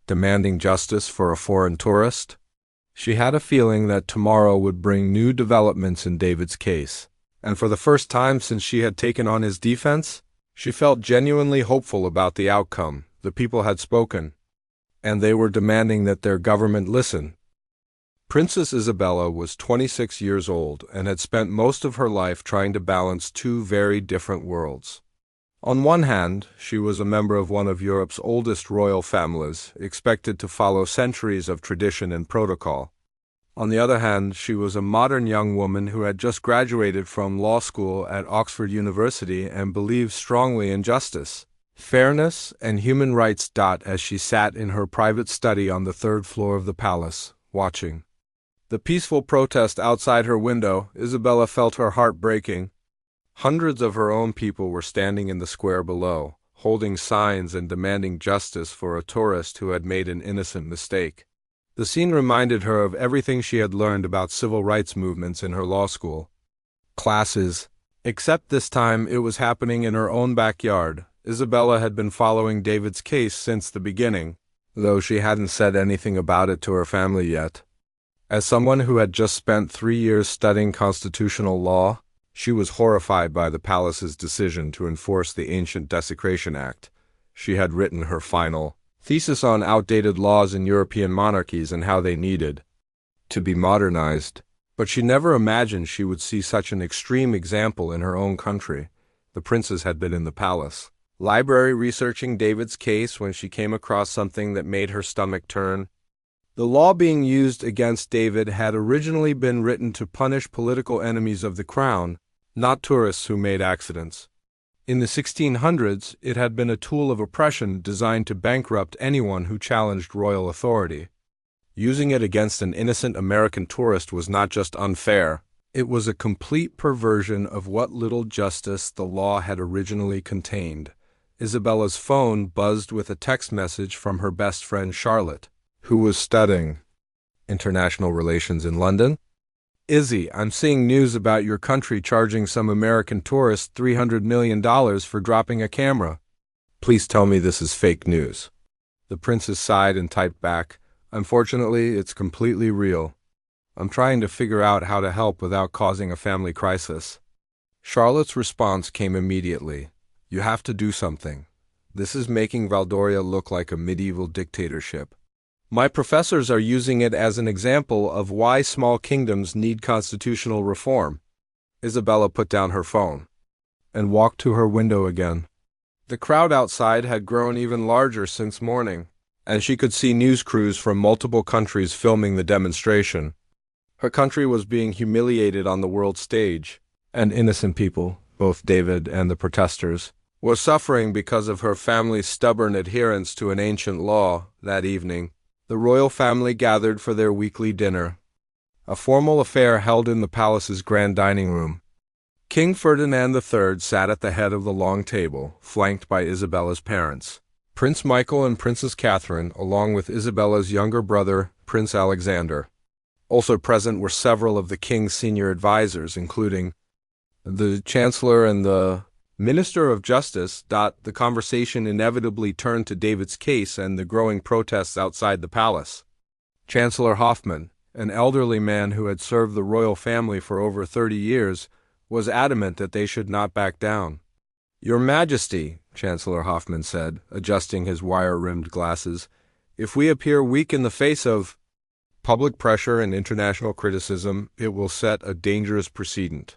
demanding justice for a foreign tourist. She had a feeling that tomorrow would bring new developments in David's case, and for the first time since she had taken on his defense, she felt genuinely hopeful about the outcome. The people had spoken, and they were demanding that their government listen. Princess Isabella was 26 years old and had spent most of her life trying to balance two very different worlds. On one hand, she was a member of one of Europe's oldest royal families, expected to follow centuries of tradition and protocol. On the other hand, she was a modern young woman who had just graduated from law school at Oxford University and believed strongly in justice, fairness, and human rights. As she sat in her private study on the third floor of the palace, watching the peaceful protest outside her window, Isabella felt her heart breaking. Hundreds of her own people were standing in the square below, holding signs and demanding justice for a tourist who had made an innocent mistake. The scene reminded her of everything she had learned about civil rights movements in her law school classes, except this time it was happening in her own backyard. Isabella had been following David's case since the beginning, though she hadn't said anything about it to her family yet. As someone who had just spent 3 years studying constitutional law, she was horrified by the palace's decision to enforce the Ancient Desecration Act. She had written her final thesis on outdated laws in European monarchies and how they needed to be modernized, but she never imagined she would see such an extreme example in her own country. The princess had been in the palace library researching David's case when she came across something that made her stomach turn. The law being used against David had originally been written to punish political enemies of the crown, not tourists who made accidents. In the 1600s, it had been a tool of oppression designed to bankrupt anyone who challenged royal authority. Using it against an innocent American tourist was not just unfair, it was a complete perversion of what little justice the law had originally contained. Isabella's phone buzzed with a text message from her best friend Charlotte, who was studying international relations in London. Izzy, I'm seeing news about your country charging some American tourists $300 million for dropping a camera. Please tell me this is fake news. The princess sighed and typed back, Unfortunately, it's completely real. I'm trying to figure out how to help without causing a family crisis. Charlotte's response came immediately. You have to do something. This is making Valdoria look like a medieval dictatorship. My professors are using it as an example of why small kingdoms need constitutional reform. Isabella put down her phone and walked to her window again. The crowd outside had grown even larger since morning, and she could see news crews from multiple countries filming the demonstration. Her country was being humiliated on the world stage, and innocent people, both David and the protesters, were suffering because of her family's stubborn adherence to an ancient law. That evening, the royal family gathered for their weekly dinner, a formal affair held in the palace's grand dining room. King Ferdinand III sat at the head of the long table, flanked by Isabella's parents, Prince Michael and Princess Catherine, along with Isabella's younger brother, Prince Alexander. Also present were several of the king's senior advisors, including the Chancellor and the Minister of Justice. The conversation inevitably turned to David's case and the growing protests outside the palace. Chancellor Hoffman, an elderly man who had served the royal family for over 30 years, was adamant that they should not back down. "Your Majesty," Chancellor Hoffman said, adjusting his wire-rimmed glasses, "if we appear weak in the face of public pressure and international criticism, it will set a dangerous precedent.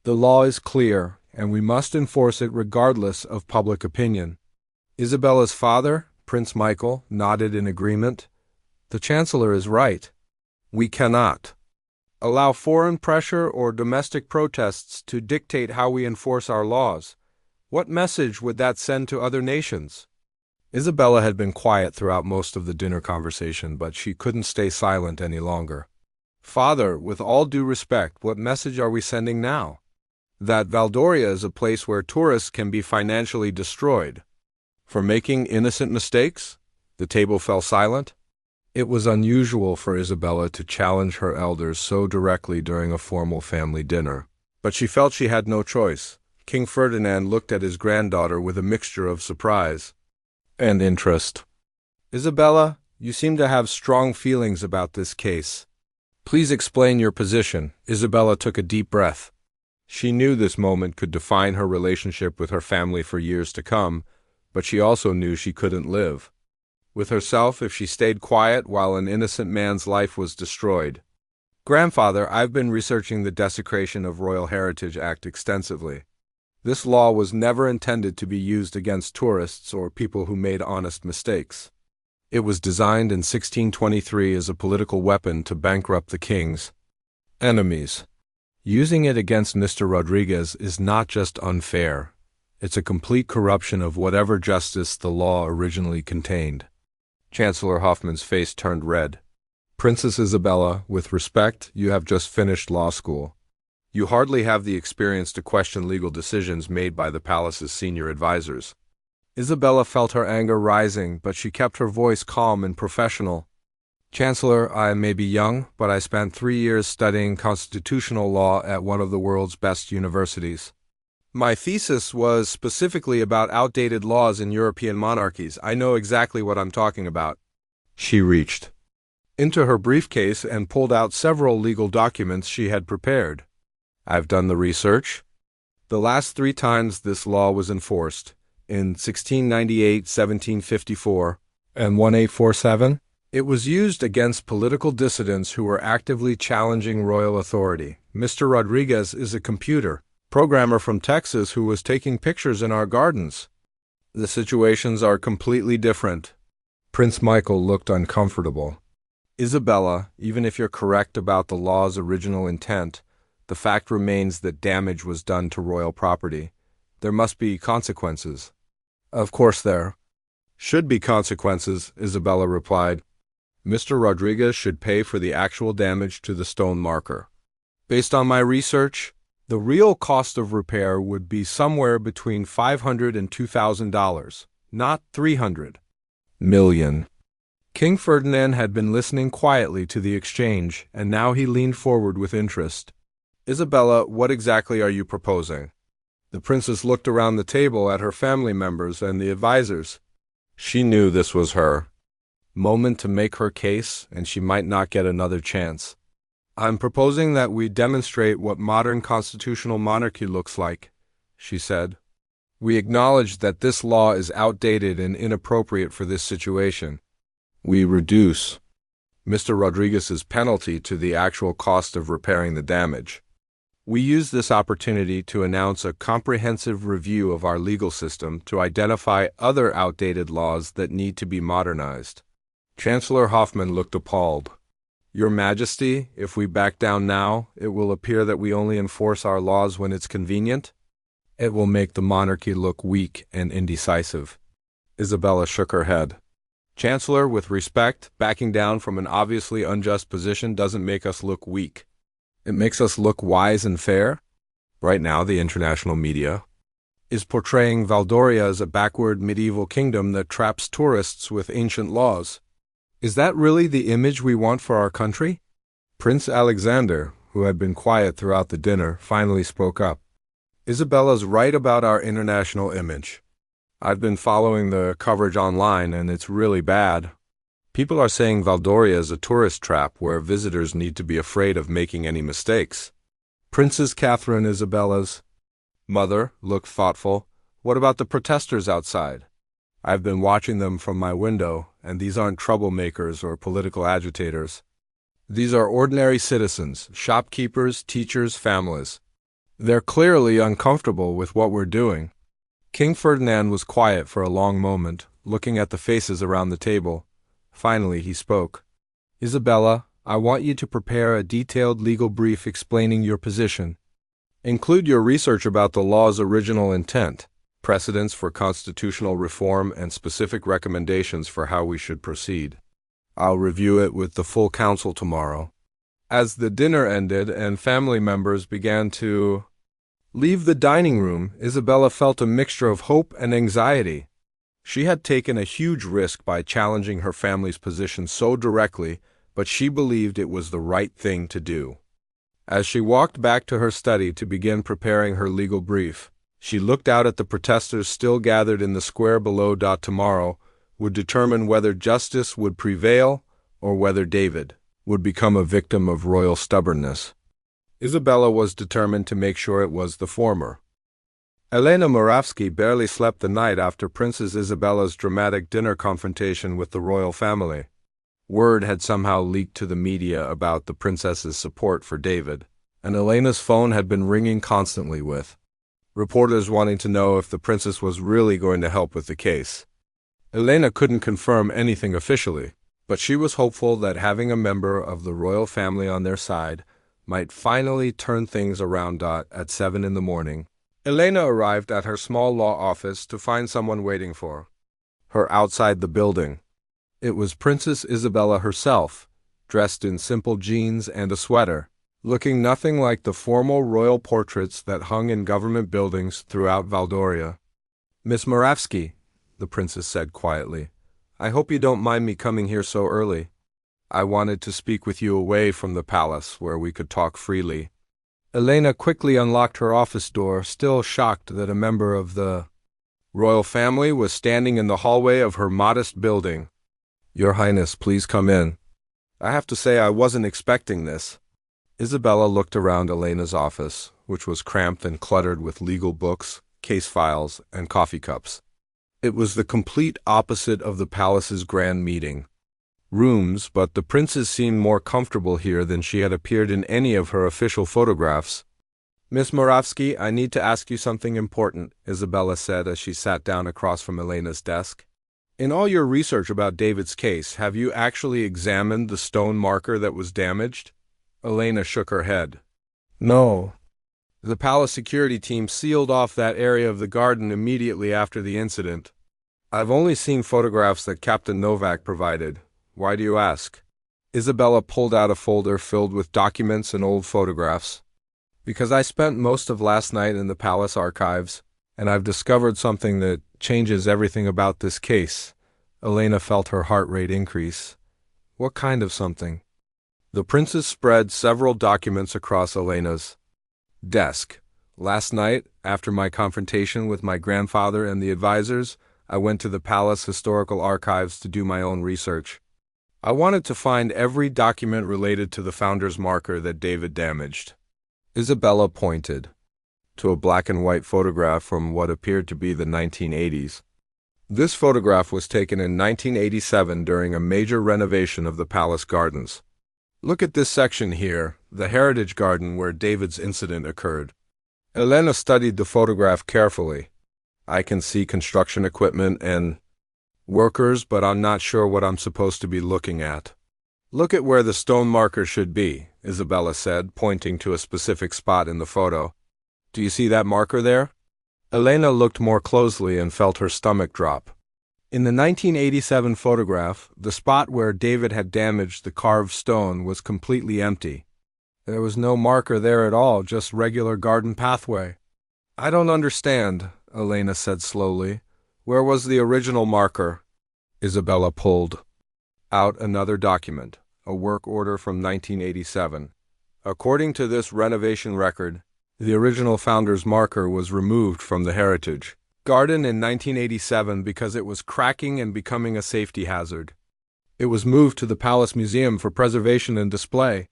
The law is clear, and we must enforce it regardless of public opinion." Isabella's father, Prince Michael, nodded in agreement. "The Chancellor is right. We cannot allow foreign pressure or domestic protests to dictate how we enforce our laws. What message would that send to other nations?" Isabella had been quiet throughout most of the dinner conversation, but she couldn't stay silent any longer. "Father, with all due respect, what message are we sending now? That Valdoria is a place where tourists can be financially destroyed for making innocent mistakes?" The table fell silent. It was unusual for Isabella to challenge her elders so directly during a formal family dinner, but she felt she had no choice. King Ferdinand looked at his granddaughter with a mixture of surprise and interest. "Isabella, you seem to have strong feelings about this case. Please explain your position." Isabella took a deep breath. She knew this moment could define her relationship with her family for years to come, but she also knew she couldn't live with herself if she stayed quiet while an innocent man's life was destroyed. "Grandfather, I've been researching the Desecration of Royal Heritage Act extensively. This law was never intended to be used against tourists or people who made honest mistakes. It was designed in 1623 as a political weapon to bankrupt the king's enemies. Using it against Mr. Rodriguez is not just unfair, it's a complete corruption of whatever justice the law originally contained." Chancellor Hoffman's face turned red. "Princess Isabella, with respect, you have just finished law school. You hardly have the experience to question legal decisions made by the palace's senior advisors." Isabella felt her anger rising, but she kept her voice calm and professional. "Chancellor, I may be young, but I spent 3 years studying constitutional law at one of the world's best universities. My thesis was specifically about outdated laws in European monarchies. I know exactly what I'm talking about." She reached into her briefcase and pulled out several legal documents she had prepared. "I've done the research. The last 3 times this law was enforced, in 1698, 1754, and 1847, it was used against political dissidents who were actively challenging royal authority. Mr. Rodriguez is a computer programmer from Texas who was taking pictures in our gardens. The situations are completely different." Prince Michael looked uncomfortable. "Isabella, even if you're correct about the law's original intent, the fact remains that damage was done to royal property. There must be consequences." "Of course there should be consequences," Isabella replied. "Mr. Rodriguez should pay for the actual damage to the stone marker. Based on my research, the real cost of repair would be somewhere between $500 and $2,000, not $300 million. King Ferdinand had been listening quietly to the exchange, and now he leaned forward with interest. "Isabella, what exactly are you proposing?" The princess looked around the table at her family members and the advisors. She knew this was her moment to make her case, and she might not get another chance. "I'm proposing that we demonstrate what modern constitutional monarchy looks like," she said. "We acknowledge that this law is outdated and inappropriate for this situation. We reduce Mr. Rodriguez's penalty to the actual cost of repairing the damage. We use this opportunity to announce a comprehensive review of our legal system to identify other outdated laws that need to be modernized. Chancellor Hoffman looked appalled. Your Majesty, if we back down now, it will appear that we only enforce our laws when it's convenient. It will make the monarchy look weak and indecisive. Isabella shook her head. Chancellor, with respect, backing down from an obviously unjust position doesn't make us look weak. It makes us look wise and fair. Right now, the international media is portraying Valdoria as a backward medieval kingdom that traps tourists with ancient laws. Is that really the image we want for our country? Prince Alexander, who had been quiet throughout the dinner, finally spoke up. Isabella's right about our international image. I've been following the coverage online, and it's really bad. People are saying Valdoria is a tourist trap where visitors need to be afraid of making any mistakes. Princess Catherine, Isabella's mother, looked thoughtful. What about the protesters outside? I've been watching them from my window, and these aren't troublemakers or political agitators. These are ordinary citizens, shopkeepers, teachers, families. They're clearly uncomfortable with what we're doing. King Ferdinand was quiet for a long moment, looking at the faces around the table. Finally, he spoke. Isabella, I want you to prepare a detailed legal brief explaining your position. Include your research about the law's original intent, precedents for constitutional reform, and specific recommendations for how we should proceed. I'll review it with the full council tomorrow. As the dinner ended and family members began to leave the dining room, Isabella felt a mixture of hope and anxiety. She had taken a huge risk by challenging her family's position so directly, but she believed it was the right thing to do. As she walked back to her study to begin preparing her legal brief, she looked out at the protesters still gathered in the square below. Tomorrow would determine whether justice would prevail or whether David would become a victim of royal stubbornness. Isabella was determined to make sure it was the former. Elena Moravsky barely slept the night after Princess Isabella's dramatic dinner confrontation with the royal family. Word had somehow leaked to the media about the princess's support for David, and Elena's phone had been ringing constantly with reporters wanting to know if the princess was really going to help with the case. Elena couldn't confirm anything officially, but she was hopeful that having a member of the royal family on their side might finally turn things around. At 7 in the morning, Elena arrived at her small law office to find someone waiting for her outside the building. It was Princess Isabella herself, dressed in simple jeans and a sweater, looking nothing like the formal royal portraits that hung in government buildings throughout Valdoria. Miss Moravsky, the princess said quietly, I hope you don't mind me coming here so early. I wanted to speak with you away from the palace where we could talk freely. Elena quickly unlocked her office door, still shocked that a member of the royal family was standing in the hallway of her modest building. Your Highness, please come in. I have to say I wasn't expecting this. Isabella looked around Elena's office, which was cramped and cluttered with legal books, case files, and coffee cups. It was the complete opposite of the palace's grand meeting rooms, but the princess seemed more comfortable here than she had appeared in any of her official photographs. Miss Moravsky, I need to ask you something important, Isabella said as she sat down across from Elena's desk. In all your research about David's case, have you actually examined the stone marker that was damaged? Elena shook her head. No. The palace security team sealed off that area of the garden immediately after the incident. I've only seen photographs that Captain Novak provided. Why do you ask? Isabella pulled out a folder filled with documents and old photographs. Because I spent most of last night in the palace archives, and I've discovered something that changes everything about this case. Elena felt her heart rate increase. What kind of something? The princess spread several documents across Elena's desk. Last night, after my confrontation with my grandfather and the advisors, I went to the palace historical archives to do my own research. I wanted to find every document related to the founder's marker that David damaged. Isabella pointed to a black and white photograph from what appeared to be the 1980s. This photograph was taken in 1987 during a major renovation of the palace gardens. Look at this section here, the Heritage Garden where David's incident occurred. Elena studied the photograph carefully. I can see construction equipment and workers, but I'm not sure what I'm supposed to be looking at. Look at where the stone marker should be, Isabella said, pointing to a specific spot in the photo. Do you see that marker there? Elena looked more closely and felt her stomach drop. In the 1987 photograph, the spot where David had damaged the carved stone was completely empty. There was no marker there at all, just regular garden pathway. I don't understand, Elena said slowly. Where was the original marker? Isabella pulled out another document, a work order from 1987. According to this renovation record, the original founder's marker was removed from the Heritage Garden in 1987 because it was cracking and becoming a safety hazard. It was moved to the Palace Museum for preservation and display.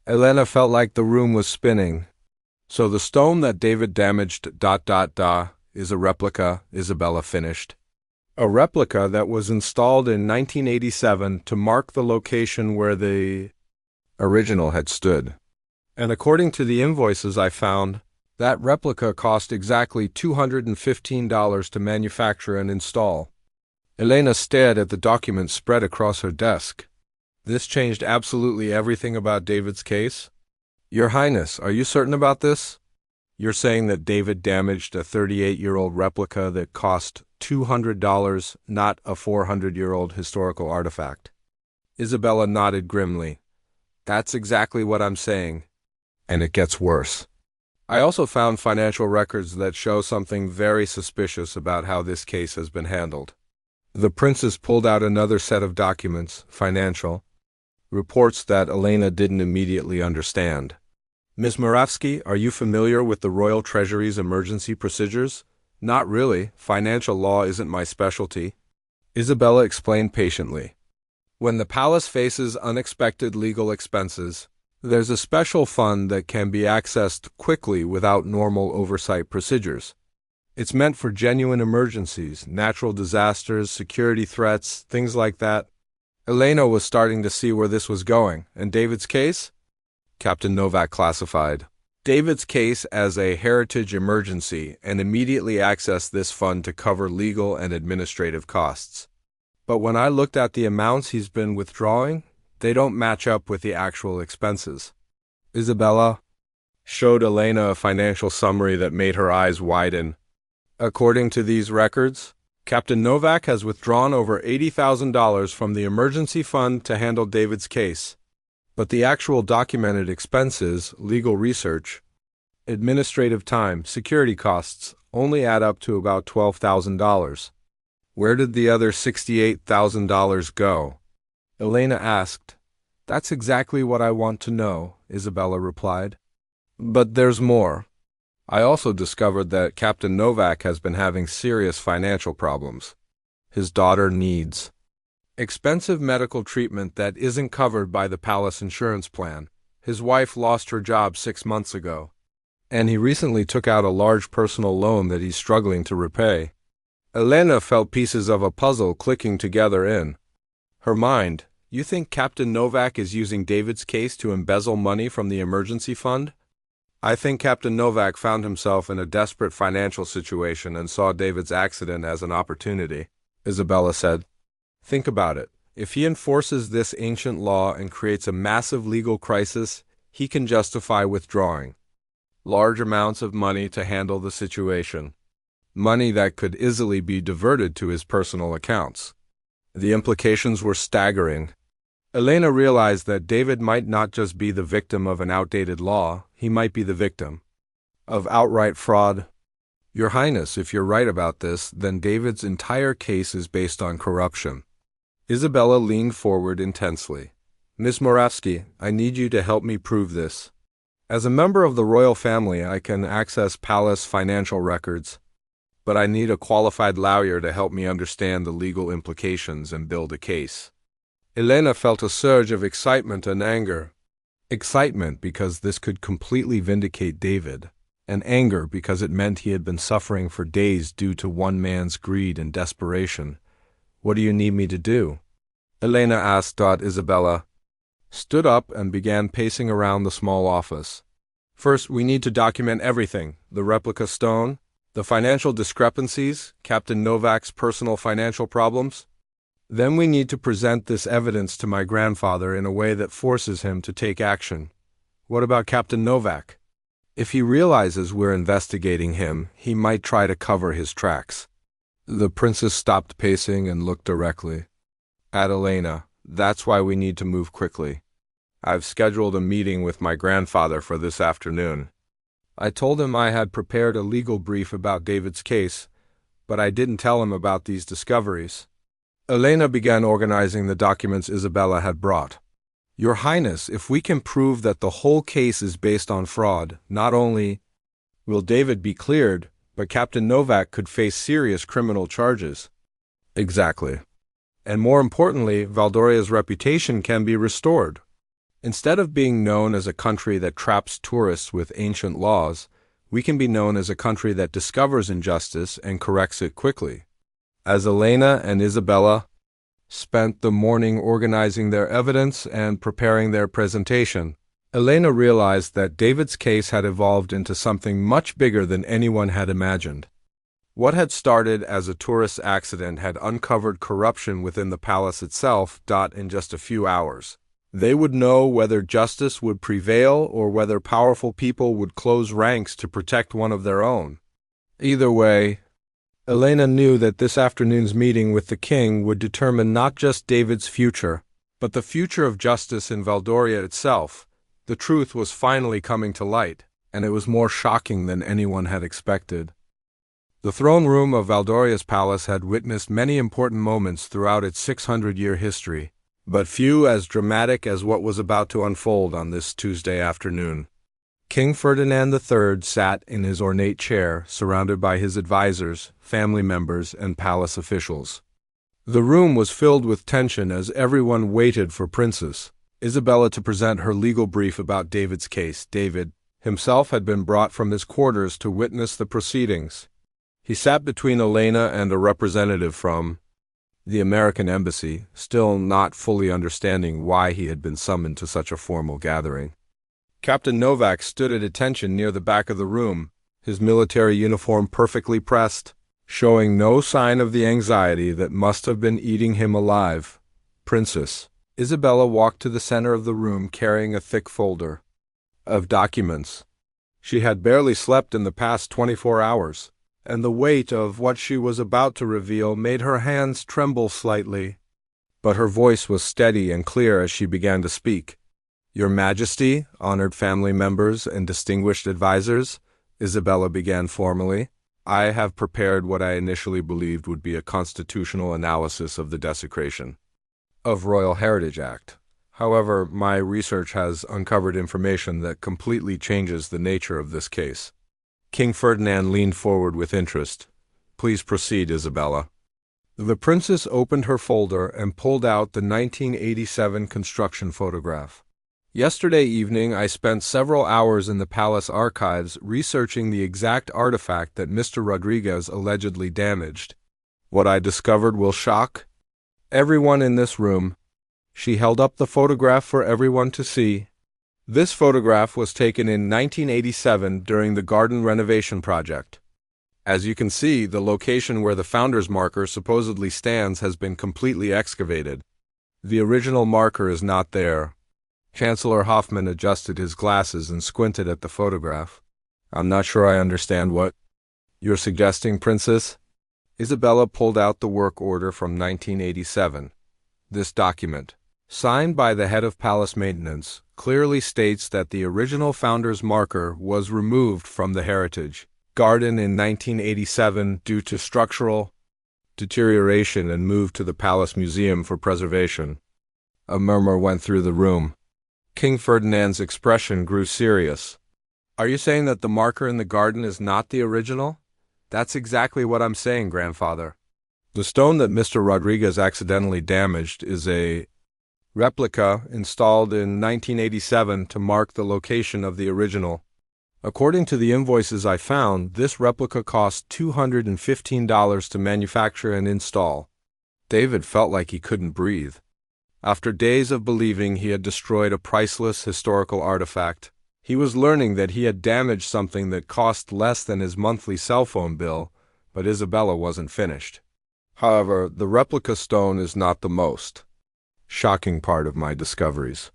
Elena felt like the room was spinning. So the stone that David damaged ... is a replica, Isabella finished. A replica that was installed in 1987 to mark the location where the original had stood. And according to the invoices I found, that replica cost exactly $215 to manufacture and install. Elena stared at the document spread across her desk. This changed absolutely everything about David's case. Your Highness, are you certain about this? You're saying that David damaged a 38-year-old replica that cost $200, not a 400-year-old historical artifact. Isabella nodded grimly. That's exactly what I'm saying. And it gets worse. I also found financial records that show something very suspicious about how this case has been handled. The princess pulled out another set of documents, financial reports that Elena didn't immediately understand. Ms. Moravsky, are you familiar with the Royal Treasury's emergency procedures? Not really. Financial law isn't my specialty. Isabella explained patiently. When the palace faces unexpected legal expenses, there's a special fund that can be accessed quickly without normal oversight procedures. It's meant for genuine emergencies, natural disasters, security threats, things like that. Elena was starting to see where this was going. And David's case? Captain Novak classified David's case as a heritage emergency and immediately accessed this fund to cover legal and administrative costs. But when I looked at the amounts he's been withdrawing, they don't match up with the actual expenses. Isabella showed Elena a financial summary that made her eyes widen. According to these records, Captain Novak has withdrawn over $80,000 from the emergency fund to handle David's case. But the actual documented expenses, legal research, administrative time, security costs, only add up to about $12,000. Where did the other $68,000 go? Elena asked. That's exactly what I want to know, Isabella replied. But there's more. I also discovered that Captain Novak has been having serious financial problems. His daughter needs expensive medical treatment that isn't covered by the palace insurance plan. His wife lost her job 6 months ago, and he recently took out a large personal loan that he's struggling to repay. Elena felt pieces of a puzzle clicking together in her mind. You think Captain Novak is using David's case to embezzle money from the emergency fund? I think Captain Novak found himself in a desperate financial situation and saw David's accident as an opportunity, Isabella said. Think about it. If he enforces this ancient law and creates a massive legal crisis, he can justify withdrawing large amounts of money to handle the situation. Money that could easily be diverted to his personal accounts. The implications were staggering. Elena realized that David might not just be the victim of an outdated law, he might be the victim of outright fraud. Your Highness, if you're right about this, then David's entire case is based on corruption. Isabella leaned forward intensely. Miss Moravsky, I need you to help me prove this. As a member of the royal family, I can access palace financial records, but I need a qualified lawyer to help me understand the legal implications and build a case. Elena felt a surge of excitement and anger. Excitement because this could completely vindicate David, and anger because it meant he had been suffering for days due to one man's greed and desperation. "What do you need me to do?" Elena asked. Isabella stood up and began pacing around the small office. "First, we need to document everything: the replica stone, the financial discrepancies, Captain Novak's personal financial problems. Then we need to present this evidence to my grandfather in a way that forces him to take action." "What about Captain Novak?" "If he realizes we're investigating him, he might try to cover his tracks." The princess stopped pacing and looked directly at Elena. "That's why we need to move quickly. I've scheduled a meeting with my grandfather for this afternoon. I told him I had prepared a legal brief about David's case, but I didn't tell him about these discoveries." Elena began organizing the documents Isabella had brought. "Your Highness, if we can prove that the whole case is based on fraud, not only will David be cleared, but Captain Novak could face serious criminal charges." "Exactly. And more importantly, Valdoria's reputation can be restored. Instead of being known as a country that traps tourists with ancient laws, we can be known as a country that discovers injustice and corrects it quickly." As Elena and Isabella spent the morning organizing their evidence and preparing their presentation, Elena realized that David's case had evolved into something much bigger than anyone had imagined. What had started as a tourist accident had uncovered corruption within the palace itself. In just a few hours, they would know whether justice would prevail or whether powerful people would close ranks to protect one of their own. Either way, Elena knew that this afternoon's meeting with the king would determine not just David's future, but the future of justice in Valdoria itself. The truth was finally coming to light, and it was more shocking than anyone had expected. The throne room of Valdoria's palace had witnessed many important moments throughout its 600-year history, but few as dramatic as what was about to unfold on this Tuesday afternoon. King Ferdinand III sat in his ornate chair, surrounded by his advisors, family members, and palace officials. The room was filled with tension as everyone waited for Princess Isabella to present her legal brief about David's case. David himself had been brought from his quarters to witness the proceedings. He sat between Elena and a representative from the American embassy, still not fully understanding why he had been summoned to such a formal gathering. Captain Novak stood at attention near the back of the room, his military uniform perfectly pressed, showing no sign of the anxiety that must have been eating him alive. Princess Isabella walked to the center of the room carrying a thick folder of documents. She had barely slept in the past 24 hours, and the weight of what she was about to reveal made her hands tremble slightly. But her voice was steady and clear as she began to speak. "Your Majesty, honored family members, and distinguished advisors," Isabella began formally, "I have prepared what I initially believed would be a constitutional analysis of the desecration of Royal Heritage Act. However, my research has uncovered information that completely changes the nature of this case." King Ferdinand leaned forward with interest. "Please proceed, Isabella." The princess opened her folder and pulled out the 1987 construction photograph. "Yesterday evening, I spent several hours in the palace archives researching the exact artifact that Mr. Rodriguez allegedly damaged. What I discovered will shock everyone in this room." She held up the photograph for everyone to see. This photograph was taken in 1987 during the garden renovation project. As you can see, the location where the founder's marker supposedly stands has been completely excavated. The original marker is not there. Chancellor Hoffman adjusted his glasses and squinted at the photograph. "I'm not sure I understand what you're suggesting, Princess." Isabella pulled out the work order from 1987. This document, signed by the head of palace maintenance, clearly states that the original founder's marker was removed from the heritage garden in 1987 due to structural deterioration and moved to the Palace Museum for preservation. A murmur went through the room. King Ferdinand's expression grew serious. "Are you saying that the marker in the garden is not the original?" "That's exactly what I'm saying, grandfather. The stone that Mr. Rodriguez accidentally damaged is a replica installed in 1987 to mark the location of the original. According to the invoices I found, this replica cost $215 to manufacture and install. David felt like he couldn't breathe. After days of believing he had destroyed a priceless historical artifact, he was learning that he had damaged something that cost less than his monthly cell phone bill, but Isabella wasn't finished. However, the replica stone is not the most shocking part of my discoveries.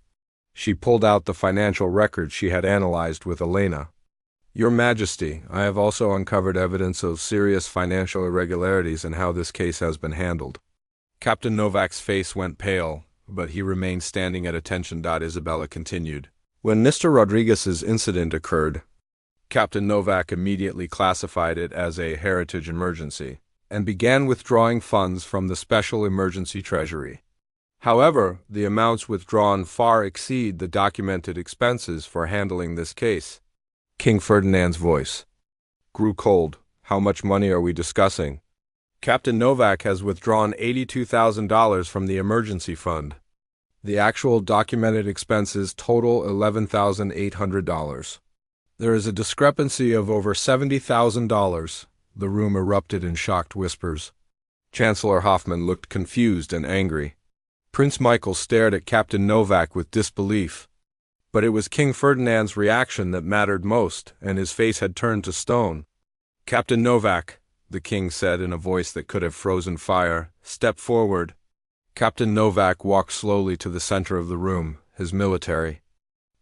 She pulled out the financial records she had analyzed with Elena. Your Majesty, I have also uncovered evidence of serious financial irregularities in how this case has been handled. Captain Novak's face went pale, but he remained standing at attention. Isabella continued. When Mr. Rodriguez's incident occurred, Captain Novak immediately classified it as a heritage emergency and began withdrawing funds from the Special Emergency Treasury. However, the amounts withdrawn far exceed the documented expenses for handling this case. King Ferdinand's voice grew cold. How much money are we discussing? Captain Novak has withdrawn $82,000 from the emergency fund. The actual documented expenses total $11,800. There is a discrepancy of over $70,000. The room erupted in shocked whispers. Chancellor Hoffmann looked confused and angry. Prince Michael stared at Captain Novak with disbelief. But it was King Ferdinand's reaction that mattered most, and his face had turned to stone. Captain Novak, the king said in a voice that could have frozen fire, step forward. Captain Novak walked slowly to the center of the room, his military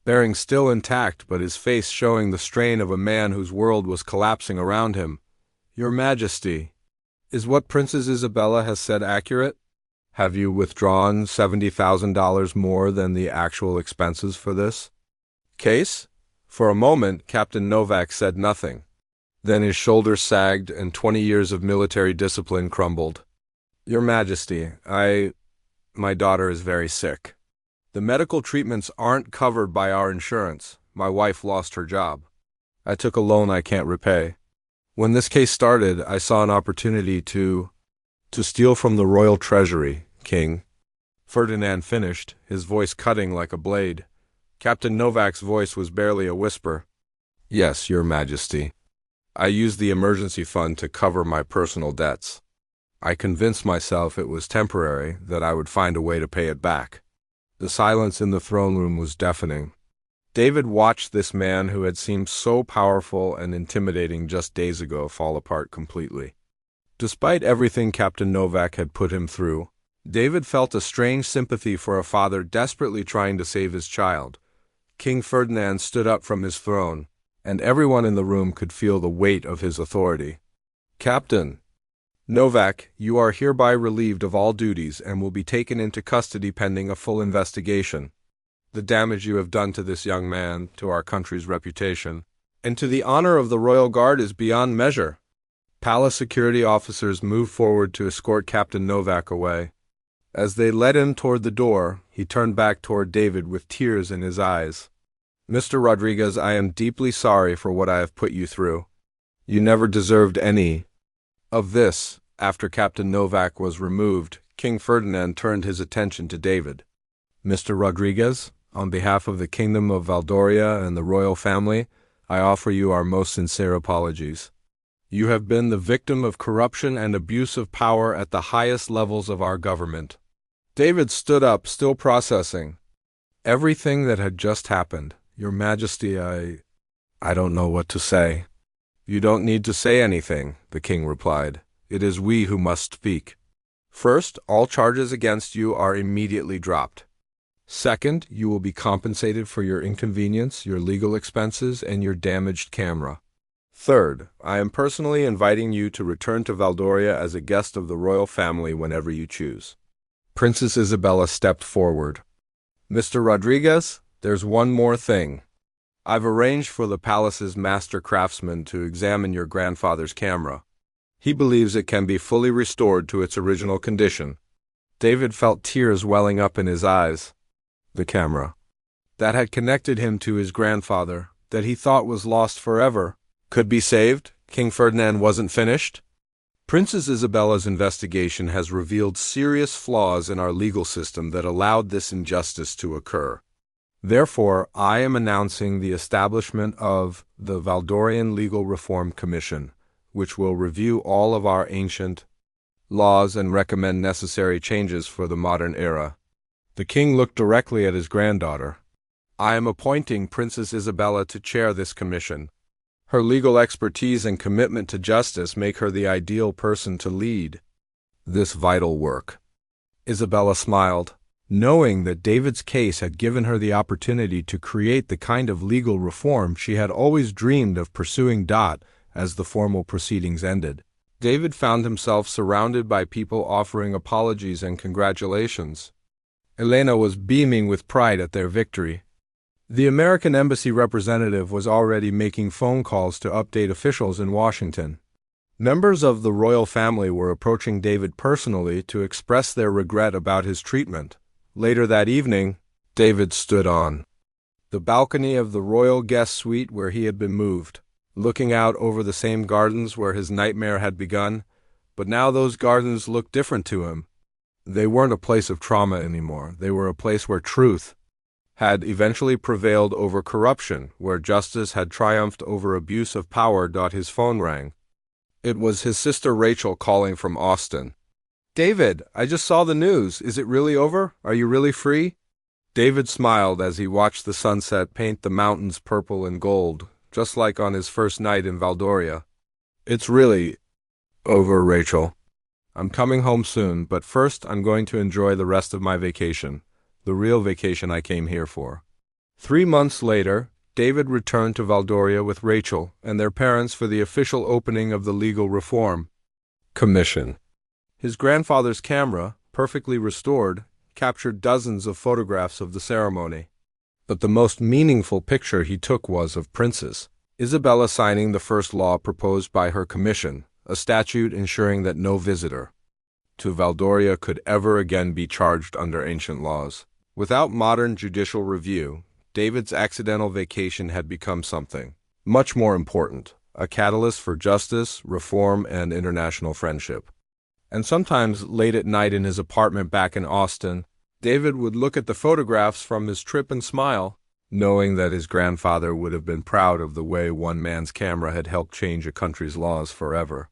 bearing still intact but his face showing the strain of a man whose world was collapsing around him. Your Majesty, is what Princess Isabella has said accurate? Have you withdrawn $70,000 more than the actual expenses for this case? For a moment, Captain Novak said nothing. Then his shoulders sagged and 20 years of military discipline crumbled. Your Majesty, my daughter is very sick. The medical treatments aren't covered by our insurance. My wife lost her job. I took a loan I can't repay. When this case started, I saw an opportunity to steal from the royal treasury, King. Ferdinand finished, his voice cutting like a blade. Captain Novak's voice was barely a whisper. Yes, Your Majesty. I used the emergency fund to cover my personal debts. I convinced myself it was temporary, that I would find a way to pay it back. The silence in the throne room was deafening. David watched this man who had seemed so powerful and intimidating just days ago fall apart completely. Despite everything Captain Novak had put him through, David felt a strange sympathy for a father desperately trying to save his child. King Ferdinand stood up from his throne, and everyone in the room could feel the weight of his authority. Captain Novak, you are hereby relieved of all duties and will be taken into custody pending a full investigation. The damage you have done to this young man, to our country's reputation, and to the honor of the Royal Guard is beyond measure. Palace security officers moved forward to escort Captain Novak away. As they led him toward the door, he turned back toward David with tears in his eyes. Mr. Rodriguez, I am deeply sorry for what I have put you through. You never deserved any of this. After Captain Novak was removed, King Ferdinand turned his attention to David. Mr. Rodriguez, on behalf of the Kingdom of Valdoria and the royal family, I offer you our most sincere apologies. You have been the victim of corruption and abuse of power at the highest levels of our government. David stood up, still processing everything that had just happened. Your Majesty, I don't know what to say. You don't need to say anything, the king replied. It is we who must speak. First, all charges against you are immediately dropped. Second, you will be compensated for your inconvenience, your legal expenses, and your damaged camera. Third, I am personally inviting you to return to Valdoria as a guest of the royal family whenever you choose. Princess Isabella stepped forward. Mr. Rodriguez, there's one more thing. I've arranged for the palace's master craftsman to examine your grandfather's camera. He believes it can be fully restored to its original condition. David felt tears welling up in his eyes. The camera that had connected him to his grandfather, that he thought was lost forever, could be saved. King Ferdinand wasn't finished. Princess Isabella's investigation has revealed serious flaws in our legal system that allowed this injustice to occur. Therefore, I am announcing the establishment of the Valdorian Legal Reform Commission, which will review all of our ancient laws and recommend necessary changes for the modern era. The king looked directly at his granddaughter. I am appointing Princess Isabella to chair this commission. Her legal expertise and commitment to justice make her the ideal person to lead this vital work. Isabella smiled, knowing that David's case had given her the opportunity to create the kind of legal reform she had always dreamed of pursuing. As the formal proceedings ended, David found himself surrounded by people offering apologies and congratulations. Elena was beaming with pride at their victory. The American embassy representative was already making phone calls to update officials in Washington. Members of the royal family were approaching David personally to express their regret about his treatment. Later that evening, David stood on the balcony of the royal guest suite where he had been moved, looking out over the same gardens where his nightmare had begun, but now those gardens looked different to him. They weren't a place of trauma anymore. They were a place where truth had eventually prevailed over corruption, where justice had triumphed over abuse of power. His phone rang. It was his sister Rachel calling from Austin. "David, I just saw the news. Is it really over? Are you really free?" David smiled as he watched the sunset paint the mountains purple and gold, just like on his first night in Valdoria. "It's really over, Rachel. I'm coming home soon, but first I'm going to enjoy the rest of my vacation, the real vacation I came here for." 3 months later, David returned to Valdoria with Rachel and their parents for the official opening of the Legal Reform Commission. His grandfather's camera, perfectly restored, captured dozens of photographs of the ceremony. But the most meaningful picture he took was of Princess Isabella signing the first law proposed by her commission, a statute ensuring that no visitor to Valdoria could ever again be charged under ancient laws. Without modern judicial review, David's accidental vacation had become something much more important, a catalyst for justice, reform, and international friendship. And sometimes late at night in his apartment back in Austin, David would look at the photographs from his trip and smile, knowing that his grandfather would have been proud of the way one man's camera had helped change a country's laws forever.